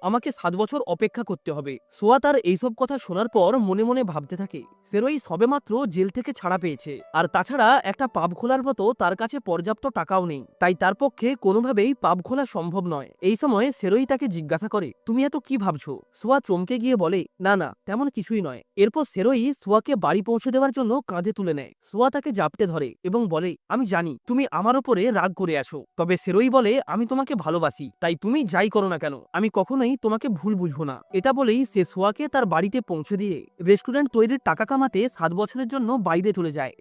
আমাকে 7 বছর অপেক্ষা করতে হবে। সোয়া তার এইসব কথা শোনার পর মনে মনে ভাবতে থাকে, সেরোই সবেমাত্র জেল থেকে ছাড়া পেয়েছে, আর তাছাড়া একটা পাব খোলার মতো তার কাছে পর্যাপ্ত টাকাও নেই, তাই তার পক্ষে কোনোভাবেই পাব খোলা সম্ভব নয়। এই সময় সেরোই তাকে জিজ্ঞাসা করে, তুমি এত কি ভাবছো? সোয়া চমকে গিয়ে বলে, না না, তেমন কিছুই নয়। এরপর সেরোই সোয়াকে বাড়ি পৌঁছে দেওয়ার জন্য কাঁধে তুলে নেয়। সোয়া তাকে জাপটে ধরে এবং বলে, আমি জানি তুমি আমার উপরে রাগ করে আছো, তবে সেরোই বলে, আমি তোমাকে ভালোবাসি, তাই তুমি যাই করো না কেন আমি কখনোই তোমাকে ভুল বুঝবো না। এটা বলেই সে সোয়াকে তার বাড়িতে পৌঁছে দিয়ে রেস্টুরেন্ট তৈরির টাকা কামাতে 7 বছরের জন্য বাইরে চলে যায়।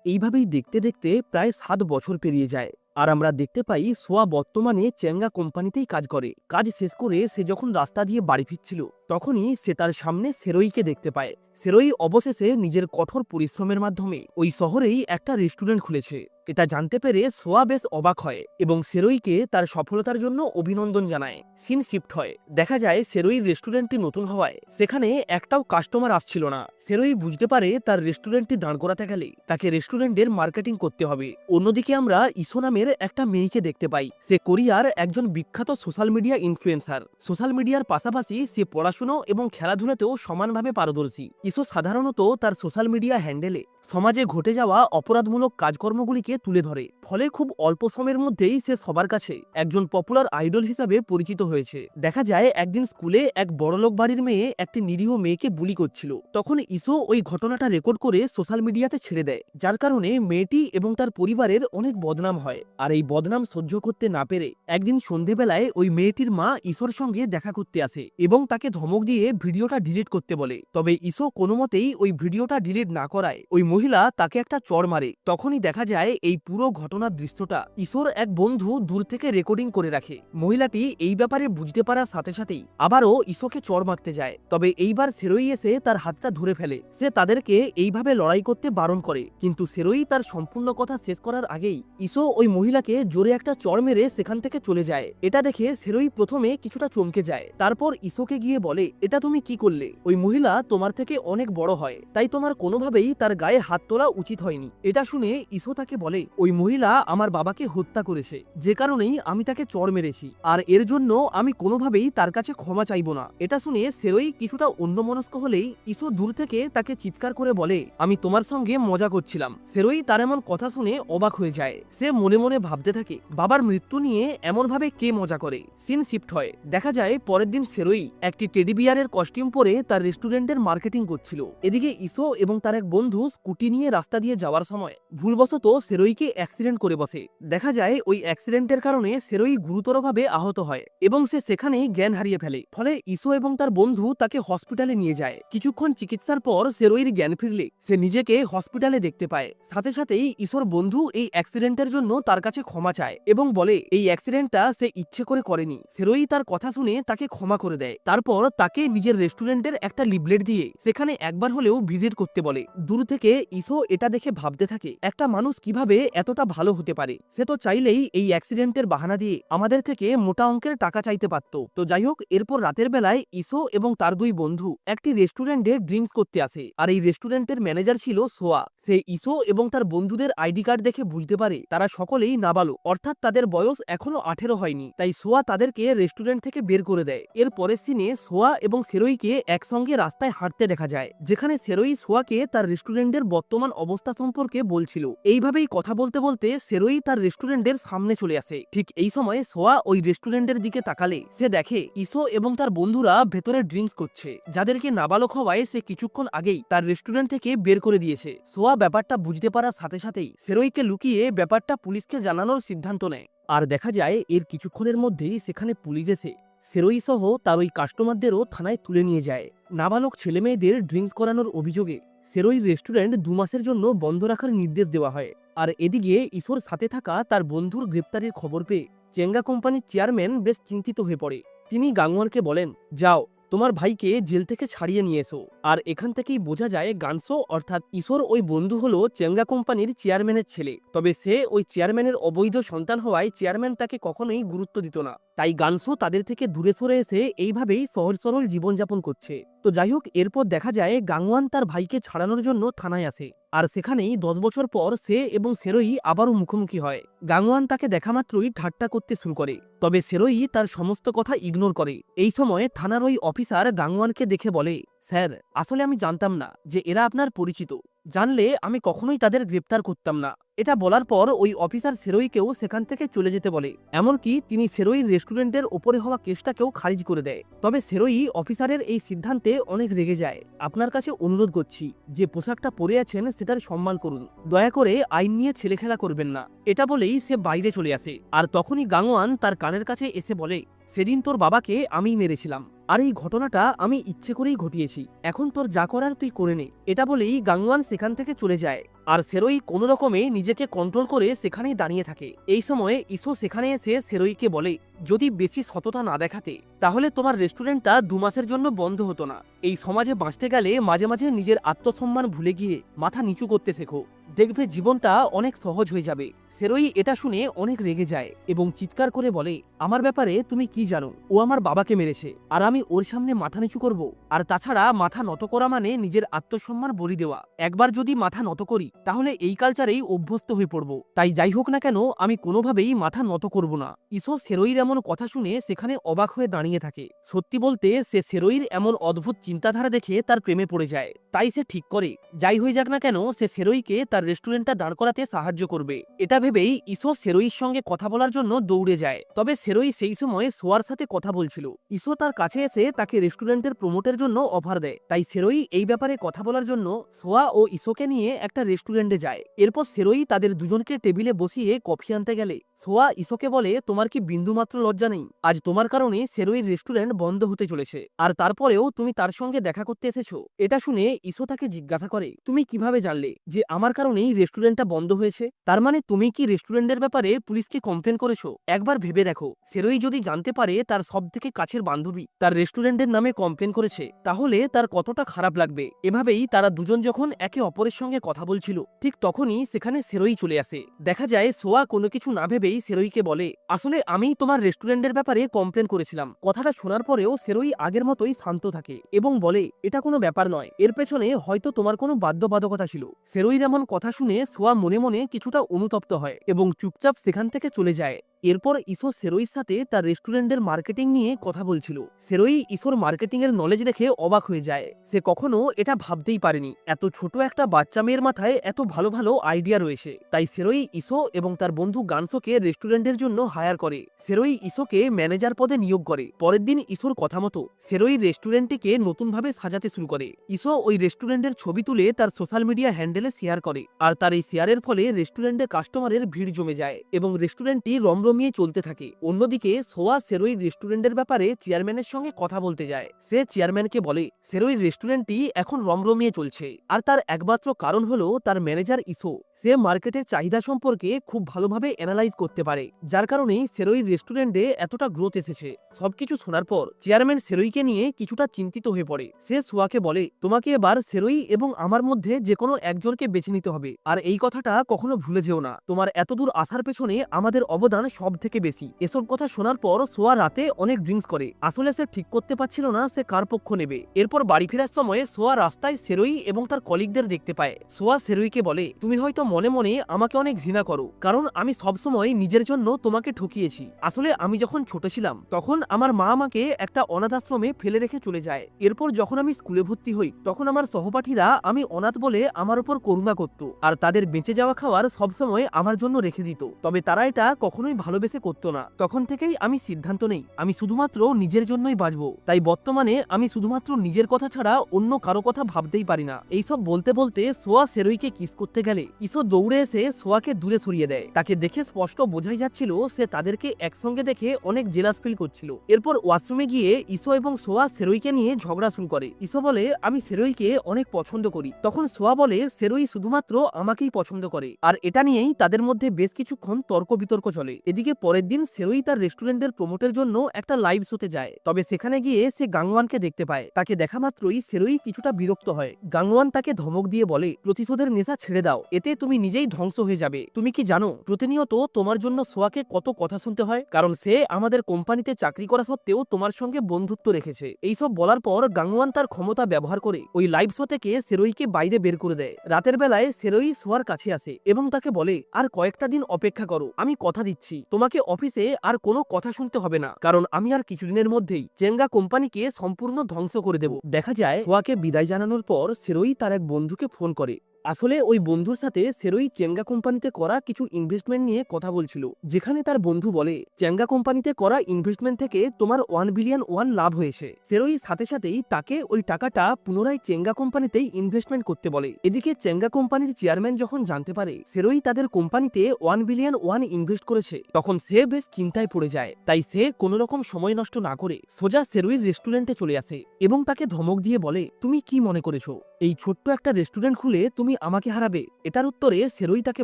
এইভাবেই দেখতে দেখতে প্রায় 7 বছর পেরিয়ে যায়, আর আমরা দেখতে পাই সোয়া বর্তমানে চেঙ্গা কোম্পানিতেই কাজ করে। কাজ শেষ করে সে যখন রাস্তা দিয়ে বাড়ি ফিরছিল, তখনই সে তার সামনে সেরোইকে দেখতে পায়। সেরোই অবশেষে নিজের কঠোর পরিশ্রমের মাধ্যমে ওই শহরেই একটা রেস্টুরেন্ট খুলেছে। এটা জানতে পেরে সোয়া বেশ অবাক হয় এবং সেরোইকে তার সফলতার জন্য অভিনন্দন জানায়। সিন শিফট হয়, দেখা যায় সেরোই রেস্টুরেন্টটি নতুন হওয়ায় সেখানে একটাও কাস্টমার আসছিল না। সেরোই বুঝতে পারে তার রেস্টুরেন্টটি দাঁড় করাতে গেলে তাকে রেস্টুরেন্টের মার্কেটিং করতে হবে। অন্যদিকে আমরা ইসো নামের একটা মেয়েকে দেখতে পাই। সে কোরিয়ার একজন বিখ্যাত সোশ্যাল মিডিয়া ইনফ্লুয়েন্সার। সোশ্যাল মিডিয়ার পাশাপাশি সে পড়াশুনো এবং খেলাধুলাতেও সমানভাবে পারদর্শী। ইসো সাধারণত তার সোশ্যাল মিডিয়া হ্যান্ডেলে সমাজে ঘটে যাওয়া অপরাধমূলক কাজকর্মগুলিকে তুলে ধরে, ফলে খুব অল্প সময়ের মধ্যেই সে সবার কাছে একজন পপুলার আইডল হিসাবে পরিচিত হয়েছে। দেখা যায় একদিন স্কুলে এক বড়লোক বাড়ির মেয়ে একটি নিরীহ মেয়েকে বুলি করছিল। তখন ইসো ওই ঘটনাটা রেকর্ড করে সোশ্যাল মিডিয়াতে ছেড়ে দেয়, যার কারণে মেয়েটি এবং তার পরিবারের অনেক বদনাম হয়। আর এই বদনাম সহ্য করতে না পেরে একদিন সন্ধেবেলায় ওই মেয়েটির মা ইসোর সঙ্গে দেখা করতে আসে এবং তাকে ধমক দিয়ে ভিডিওটা ডিলিট করতে বলে। তবে ইসো কোনো মতেই ওই ভিডিওটা ডিলিট না করায় ওই মহিলা তাকে একটা চড় মারে। তখনই দেখা যায় এই পুরো ঘটনার দৃশ্যটা ইসোর এক বন্ধু দূর থেকে রেকর্ডিং করে রাখে। মহিলাটি এই ব্যাপারে বুঝতে পারার সাথে সাথেই আবারও ইসোকে চড় মারতে যায়, তবে এইবার সেরোই এসে তার হাতটা ধরে ফেলে। সে তাদেরকে এইভাবে লড়াই করতে বারণ করে, কিন্তু সেরোই তার সম্পূর্ণ কথা শেষ করার আগেই ইসো ওই মহিলাকে জোরে একটা চড় মেরে সেখান থেকে চলে যায়। এটা দেখে সেরোই প্রথমে কিছুটা চমকে যায়, তারপর ইসোকে গিয়ে বলে, এটা তুমি কি করলে? ওই মহিলা তোমার থেকে অনেক বড় হয়, তাই তোমার কোনোভাবেই তার গায়ে হাত তোলা উচিত হয়নি। এটা শুনে ইসো তাকে বলে, ওই মহিলা আমার বাবাকে হত্যা করেছে, যে কারণেই আমি তাকে চড় মেরেছি, আর এর জন্য আমি কোনোভাবেই তার কাছে ক্ষমা চাইবো না। এটা শুনে সেরোই কিছুটা অন্যমনস্ক হলেই ইসো দূর থেকে তাকে চিৎকার করে বলে, আমি তোমার সঙ্গে মজা করছিলাম। সেরোই তার এমন কথা শুনে অবাক হয়ে যায়। সে মনে মনে ভাবতে থাকে, বাবার মৃত্যু নিয়ে এমনভাবে কে মজা করে। সিন শিফট হয়, দেখা যায় পরের দিন সেরোই একটি টেডি বিয়ারের কস্টিউম পরে তার রেস্টুরেন্টের মার্কেটিং করছিল। এদিকে ইসো এবং তার এক বন্ধু স্কুটি নিয়ে রাস্তা দিয়ে যাওয়ার সময় ভুলবশত সেরোইকে অ্যাক্সিডেন্ট করে বসে। দেখা যায় ওই অ্যাক্সিডেন্টের কারণে সেরোই গুরুতরভাবে আহত হয় এবং সে সেখানেই জ্ঞান হারিয়ে ফেলে। ফলে ইসো এবং তার বন্ধু তাকে হসপিটালে নিয়ে যায়। কিছুক্ষণ চিকিৎসার পর সেরোইর জ্ঞান ফিরলে সে নিজেকে হসপিটালে দেখতে পায়। সাথে সাথেই ইসোর বন্ধু এই অ্যাক্সিডেন্টের জন্য তার কাছে ক্ষমা চায় এবং বলে এই অ্যাক্সিডেন্টটা সে ইচ্ছে করে করেনি। সেরোই তার কথা শুনে তাকে ক্ষমা করে দেয়। তারপর তাকে নিজের রেস্টুরেন্টের একটা লিফলেট দিয়ে সেখানে একবার হলেও ভিজিট করতে বলে। দূর থেকে ইসো এটা দেখে ভাবতে থাকে, একটা মানুষ কিভাবে এতটা ভালো হতে পারে। সে তো চাইলেই এই অ্যাক্সিডেন্টের বাহানা দিয়ে আমাদের থেকে মোটা অঙ্কের টাকা চাইতে পারত। তো যাই হোক, এরপর রাতের বেলায় ইসো এবং তার দুই বন্ধু একটি রেস্টুরেন্টে ড্রিঙ্কস করতে আসে, আর এই রেস্টুরেন্টের ম্যানেজার ছিল সোয়া। সে ইসো এবং তার বন্ধুদের আইডি কার্ড দেখে বুঝতে পারে তারা সকলেই নাবালক, অর্থাৎ তাদের বয়স এখনো 18 হয়নি। তাই সোয়া তাদেরকে রেস্টুরেন্ট থেকে বের করে দেয়। এর পরের সিনে সোয়া এবং সেরোইকে একসঙ্গে রাস্তায় হাঁটতে দেখা যায়, যেখানে সেরোই সোয়াকে তার রেস্টুরেন্টের বর্তমান অবস্থা সম্পর্কে বলছিল। এইভাবেই কথা বলতে বলতে সেরোই তার রেস্টুরেন্টের সামনে চলে আসে। ঠিক এই সময় সোয়া ওই রেস্টুরেন্টের দিকে তাকালে সে দেখে ইসো এবং তার বন্ধুরা ভেতরে ড্রিঙ্কস করছে, যাদেরকে নাবালক হওয়ায় সে কিছুক্ষণ আগেই তার রেস্টুরেন্ট থেকে বের করে দিয়েছে। সোয়া ব্যাপারটা বুঝতে পারার সাথে সাথেই সেরোইকে লুকিয়ে ব্যাপারটা পুলিশকে জানানোর সিদ্ধান্ত নেয়। আর দেখা যায় এর কিছুক্ষণের মধ্যেই সেখানে পুলিশ এসে সেরোই সহ তার ওই কাস্টমারদেরও থানায় তুলে নিয়ে যায়। নাবালক ছেলেমেয়েদের ড্রিঙ্কস করানোর অভিযোগে সেরোই রেস্টুরেন্ট 2 মাসের জন্য বন্ধ রাখার নির্দেশ দেওয়া হয়। আর এদিকে ইসোর সাথে থাকা তার বন্ধুর গ্রেপ্তারির খবর পেয়ে চেঙ্গা কোম্পানির চেয়ারম্যান বেশ চিন্তিত হয়ে পড়ে। তিনি গাংওয়ানকে বলেন, যাও তোমার ভাইকে জেল থেকে ছাড়িয়ে নিয়ে এসো। আর এখান থেকেই বোঝা যায় গানসো অর্থাৎ ইসোর ওই বন্ধু হলো চেঙ্গা কোম্পানির চেয়ারম্যানের ছেলে। তবে সে ওই চেয়ারম্যানের অবৈধ সন্তান হওয়ায় চেয়ারম্যান তাকে কখনোই গুরুত্ব দিত না। তাই গানসো তাদের থেকে দূরে সরে এসে এইভাবেই সহজ সরল জীবনযাপন করছে। তো যাই হোক, এরপর দেখা যায় গাংওয়ান তার ভাইকে ছাড়ানোর জন্য থানায় আসে। আর সেখানেই 10 বছর পর সে এবং সেরোই আবারও মুখোমুখি হয়। গাংওয়ান তাকে দেখা মাত্রই ঠাট্টা করতে শুরু করে, তবে সেরোই তার সমস্ত কথা ইগনোর করে। এই সময় থানার ওই অফিসার গাংওয়ানকে দেখে বলে, স্যার, আসলে আমি জানতাম না যে এরা আপনার পরিচিত। জানলে আমি কখনোই তাদের গ্রেপ্তার করতাম না। এটা বলার পর ওই অফিসার সেরোইকেও সেখান থেকে চলে যেতে বলে। এমনকি তিনি সেরোই রেস্টুরেন্টের ওপরে হওয়া কেসটাকেও খারিজ করে দেয়। তবে সেরোই অফিসারের এই সিদ্ধান্তে অনেক রেগে যায়। আপনার কাছে অনুরোধ করছি, যে পোশাকটা পরে আছেন সেটার সম্মান করুন, দয়া করে আইন নিয়ে ছেলেখেলা করবেন না। এটা বলেই সে বাইরে চলে আসে। আর তখনই গাংওয়ান তার কানের কাছে এসে বলে, সেদিন তোর বাবাকে আমিই মেরেছিলাম, আর এই ঘটনাটা আমি ইচ্ছে করেই ঘটিয়েছি। এখন তোর যা করার তুই করে নে। এটা বলেই গাংওয়ান সেখান থেকে চলে যায়। আর সেরোই কোনো রকমে নিজেকে কন্ট্রোল করে সেখানেই দাঁড়িয়ে থাকে। এই সময়ে ইসো সেখানে এসে সেরোইকে বলে, যদি বেশি সততা না দেখাতে তাহলে তোমার রেস্টুরেন্টটা 2 মাসের জন্য বন্ধ হতো না। এই সমাজে বাঁচতে গেলে মাঝে মাঝে নিজের আত্মসম্মান ভুলে গিয়ে মাথা নিচু করতে শেখো, দেখবে জীবনটা অনেক সহজ হয়ে যাবে। সেরোই এটা শুনে অনেক রেগে যায় এবং চিৎকার করে বলে, আমার ব্যাপারে তুমি কি জানো? ও আমার বাবাকে মেরেছে, আর আমি ওর সামনে মাথা নিচু করব? আর তাছাড়া মাথা নত করা মানে নিজের আত্মসম্মান বলি দেওয়া। একবার যদি মাথা নত করি তাহলে এই কালচারেই অভ্যস্ত হয়ে পড়ব। তাই যাই হোক না কেন, আমি কোনোভাবেই মাথা নত করব না। ইসো সেরোইর এমন কথা শুনে সেখানে অবাক হয়ে দাঁড়িয়ে থাকে। সত্যি বলতে সে সেরোইর এমন অদ্ভুত চিন্তাধারা দেখে তার প্রেমে পড়ে যায়। তাই সে ঠিক করে, যাই হয়ে যাক না কেন, সে সেরোইকে তার রেস্টুরেন্টটা দাঁড় করাতে সাহায্য করবে। এটা ভেবেই ইসো সেরোইর সঙ্গে কথা বলার জন্য দৌড়ে যায়। তবে সেরোই সেই সময় সোয়ার সাথে কথা বলছিল। ইসো তার কাছে এসে তাকে রেস্টুরেন্টের প্রমোটের জন্য অফার দেয়। তাই সেরোই এই ব্যাপারে কথা বলার জন্য সোয়া ও ইসোকে নিয়ে একটা রেস্টুরেন্টে যায়। এরপর সেরোই তাদের দুজনকে টেবিলে বসিয়ে কফি আনতে গেলে সোয়া ইসোকে বলে, তোমার কি বিন্দুমাত্র লজ্জা নেই? আজ তোমার কারণে সেরোইর রেস্টুরেন্ট বন্ধ হতে চলেছে, আর তারপরেও তুমি তার সঙ্গে দেখা করতে এসেছো। এটা শুনে ইসো তাকে জিজ্ঞাসা করে, তুমি কিভাবে জানলে যে আমার কারণেই রেস্টুরেন্টটা বন্ধ হয়েছে? তার মানে তুমি কি রেস্টুরেন্টের ব্যাপারে পুলিশকে কমপ্লেন করেছো? একবার ভেবে দেখো, সেরোই যদি জানতে পারে তার সব থেকে কাছের বান্ধবী তার রেস্টুরেন্টের নামে কমপ্লেন করেছে, তাহলে তার কতটা খারাপ লাগবে। এভাবেই তারা দুজন যখন একে অপরের সঙ্গে কথা বলছিল, ঠিক তখনই সেখানে সেরোই চলে আসে। দেখা যায় সোয়া কোনো কিছু না ভেবেই সেরোইকে বলে, আসলে আমি তোমার রেস্টুরেন্টের ব্যাপারে কমপ্লেন করেছিলাম। কথাটা শোনার পরেও সেরোই আগের মতোই শান্ত থাকে এবং বলে, এটা কোনো ব্যাপার নয়, এর পেছনে হয়তো তোমার কোনো বাধ্যবাধকতা ছিল। সেরোইর এমন কথা শুনে সোয়া মনে মনে কিছুটা অনুতপ্ত হয় এবং চুপচাপ সেখান থেকে চলে যায়। এরপর ইসো সেরোইর সাথে তার রেস্টুরেন্টের মার্কেটিং নিয়ে কথা বলছিল। সেরোই ইসোর মার্কেটিং এর নলেজ দেখে অবাক হয়ে যায়। সে কখনো এটা ভাবতেই পারেনি এত ছোট একটা বাচ্চা মেয়ের মাথায় এত ভালো ভালো আইডিয়া রয়েছে। তাই সেরোই ইসো এবং তার বন্ধু গানসোকে রেস্টুরেন্টের জন্য হায়ার করে। সেরোই ইসোকে ম্যানেজার পদে নিয়োগ করে। পরের দিন ইসোর কথা মতো সেরোই রেস্টুরেন্টটিকে নতুনভাবে সাজাতে শুরু করে। ইসো ওই রেস্টুরেন্টের ছবি তুলে তার সোশ্যাল মিডিয়া হ্যান্ডেলে শেয়ার করে। আর তার এই শেয়ারের ফলে রেস্টুরেন্টে কাস্টমারের ভিড় জমে যায় এবং রেস্টুরেন্টটি রমরমিয়ে চলতে থাকে। অন্যদিকে সোয়া সেরোই রেস্টুরেন্টের ব্যাপারে চেয়ারম্যানের সঙ্গে কথা বলতে যায়। সে চেয়ারম্যানকে বলে, সেরোই রেস্টুরেন্টটি এখন রমরমিয়ে চলছে, আর তার একমাত্র কারণ হলো তার ম্যানেজার ইসো। সে মার্কেটের চাহিদা সম্পর্কে খুব ভালোভাবে অ্যানালাইজ করতে পারে, যার কারণেই সেরোই রেস্টুরেন্টে এতটা গ্রোথ এসেছে। সবকিছু শোনার পর চেয়ারম্যান সেরোইকে নিয়ে কিছুটা চিন্তিত হয়ে পড়ে। সে সোয়াকে বলে, তোমাকে এবার সেরোই এবং আমার মধ্যে যে কোনো একজনকে বেছে নিতে হবে, আর এই কথাটা কখনো ভুলে যেও না। তোমার এতদূর আসার পেছনে আমাদের অবদান সব থেকে বেশি। এসব কথা শোনার পর সোয়া রাতে অনেক ড্রিঙ্কস করে। আসলে সে ঠিক করতে পারছিল না সে কার পক্ষ নেবে। এরপর বাড়ি ফেরার সময় সোয়া রাস্তায় সেরোই এবং তার কলিগদের দেখতে পায়। সোয়া সেরোইকে বলে, তুমি হয়তো মনে মনে আমাকে অনেক ঘৃণা করো, কারণ আমি সবসময় নিজের জন্য তোমাকে ঠকিয়েছি। আসলে আমি যখন ছোট ছিলাম তখন আমার মা আমাকে একটা অনাথ আশ্রমে ফেলে রেখে চলে যায়। এরপর যখন আমি স্কুলে ভর্তি হই তখন আমার সহপাঠীরা আমি অনাথ বলে আমার উপর করুণা করত, আর তাদের বেঁচে যাওয়া খাওয়ার সবসময় আমার জন্য রেখে দিত। তবে তারা এটা কখনোই ভালোবেসে করতো না। তখন থেকেই আমি সিদ্ধান্ত নেই আমি শুধুমাত্র নিজের জন্যই বাঁচবো। তাই বর্তমানে আমি শুধুমাত্র নিজের কথা ছাড়া অন্য কারো কথা ভাবতেই পারি না। এইসব বলতে বলতে সোয়া সেরোইকে কিস করতে গেলে ইসো দৌড়ে এসে সোয়াকে দূরে সরিয়ে দেয়। তাকে দেখে স্পষ্ট বোঝাই যাচ্ছিল সে তাদেরকে একসঙ্গে দেখে অনেক জেলাস ফিল করছিল। এরপর ওয়াশরুমে গিয়ে ইসো এবং সোয়া সেরোইকে নিয়ে ঝগড়া শুরু করে। ইসো বলে, আমি সেরোইকে অনেক পছন্দ করি। তখন সোয়া বলে, সেরোই শুধুমাত্র আমাকেই পছন্দ করে। আর এটা নিয়েই তাদের মধ্যে বেশ কিছুক্ষণ তর্ক বিতর্ক চলে। এদিকে পরের দিন সেরোই তার রেস্টুরেন্টের প্রমোটের জন্য একটা লাইভ শোতে যায়। তবে সেখানে গিয়ে সে গাংওয়ানকে দেখতে পায়। তাকে দেখা মাত্রই সেরোই কিছুটা বিরক্ত হয়। গাংওয়ান তাকে ধমক দিয়ে বলে, প্রতিশোধের নেশা ছেড়ে দাও, এতে তুমি নিজেই ধ্বংস হয়ে যাবে। তুমি কি জানো প্রতিনিয়ত তোমার জন্য সোয়াকে কত কথা শুনতে হয়, কারণ সে আমাদের কোম্পানিতে চাকরি করা সত্ত্বেও তোমার সঙ্গে বন্ধুত্ব রেখেছে। এইসব বলার পর গাংওয়ান তার ক্ষমতা ব্যবহার করে ওই লাইভ শো থেকে সেরোইকে বাইরে বের করে দেয়। রাতের বেলায় সেরোই সোয়ার কাছে আসে এবং তাকে বলে, আর কয়েকটা দিন অপেক্ষা করো, আমি কথা দিচ্ছি তোমাকে অফিসে আর কোনো কথা শুনতে হবে না, কারণ আমি আর কিছুদিনের মধ্যেই চেঙ্গা কোম্পানিকে সম্পূর্ণ ধ্বংস করে দেব। দেখা যায় সোয়াকে বিদায় জানানোর পর সেরোই তার এক বন্ধুকে ফোন করে। আসলে ওই বন্ধুর সাথে সেরোই চেঙ্গা কোম্পানিতে করা কিছু ইনভেস্টমেন্ট নিয়ে কথা বলছিল, যেখানে তার বন্ধু বলে, চেঙ্গা কোম্পানিতে করা ইনভেস্টমেন্ট থেকে তোমার 1 বিলিয়ন লাভ হয়েছে। সেরোই সাথে সাথেই তাকে ওই টাকাটা পুনরায় চেঙ্গা কোম্পানিতেই ইনভেস্টমেন্ট করতে বলে। এদিকে চেঙ্গা কোম্পানির চেয়ারম্যান যখন জানতে পারে সেরোই তাদের কোম্পানিতে 1 বিলিয়ন ইনভেস্ট করেছে, তখন সে বেশ চিন্তায় পড়ে যায়। তাই সে কোনো রকম সময় নষ্ট না করে সোজা সেরোইর রেস্টুরেন্টে চলে আসে এবং তাকে ধমক দিয়ে বলে, তুমি কি মনে করেছো এই ছোট্ট একটা রেস্টুরেন্ট খুলে তুমি আমাকে হারাবে? এটার উত্তরে সেরোই তাকে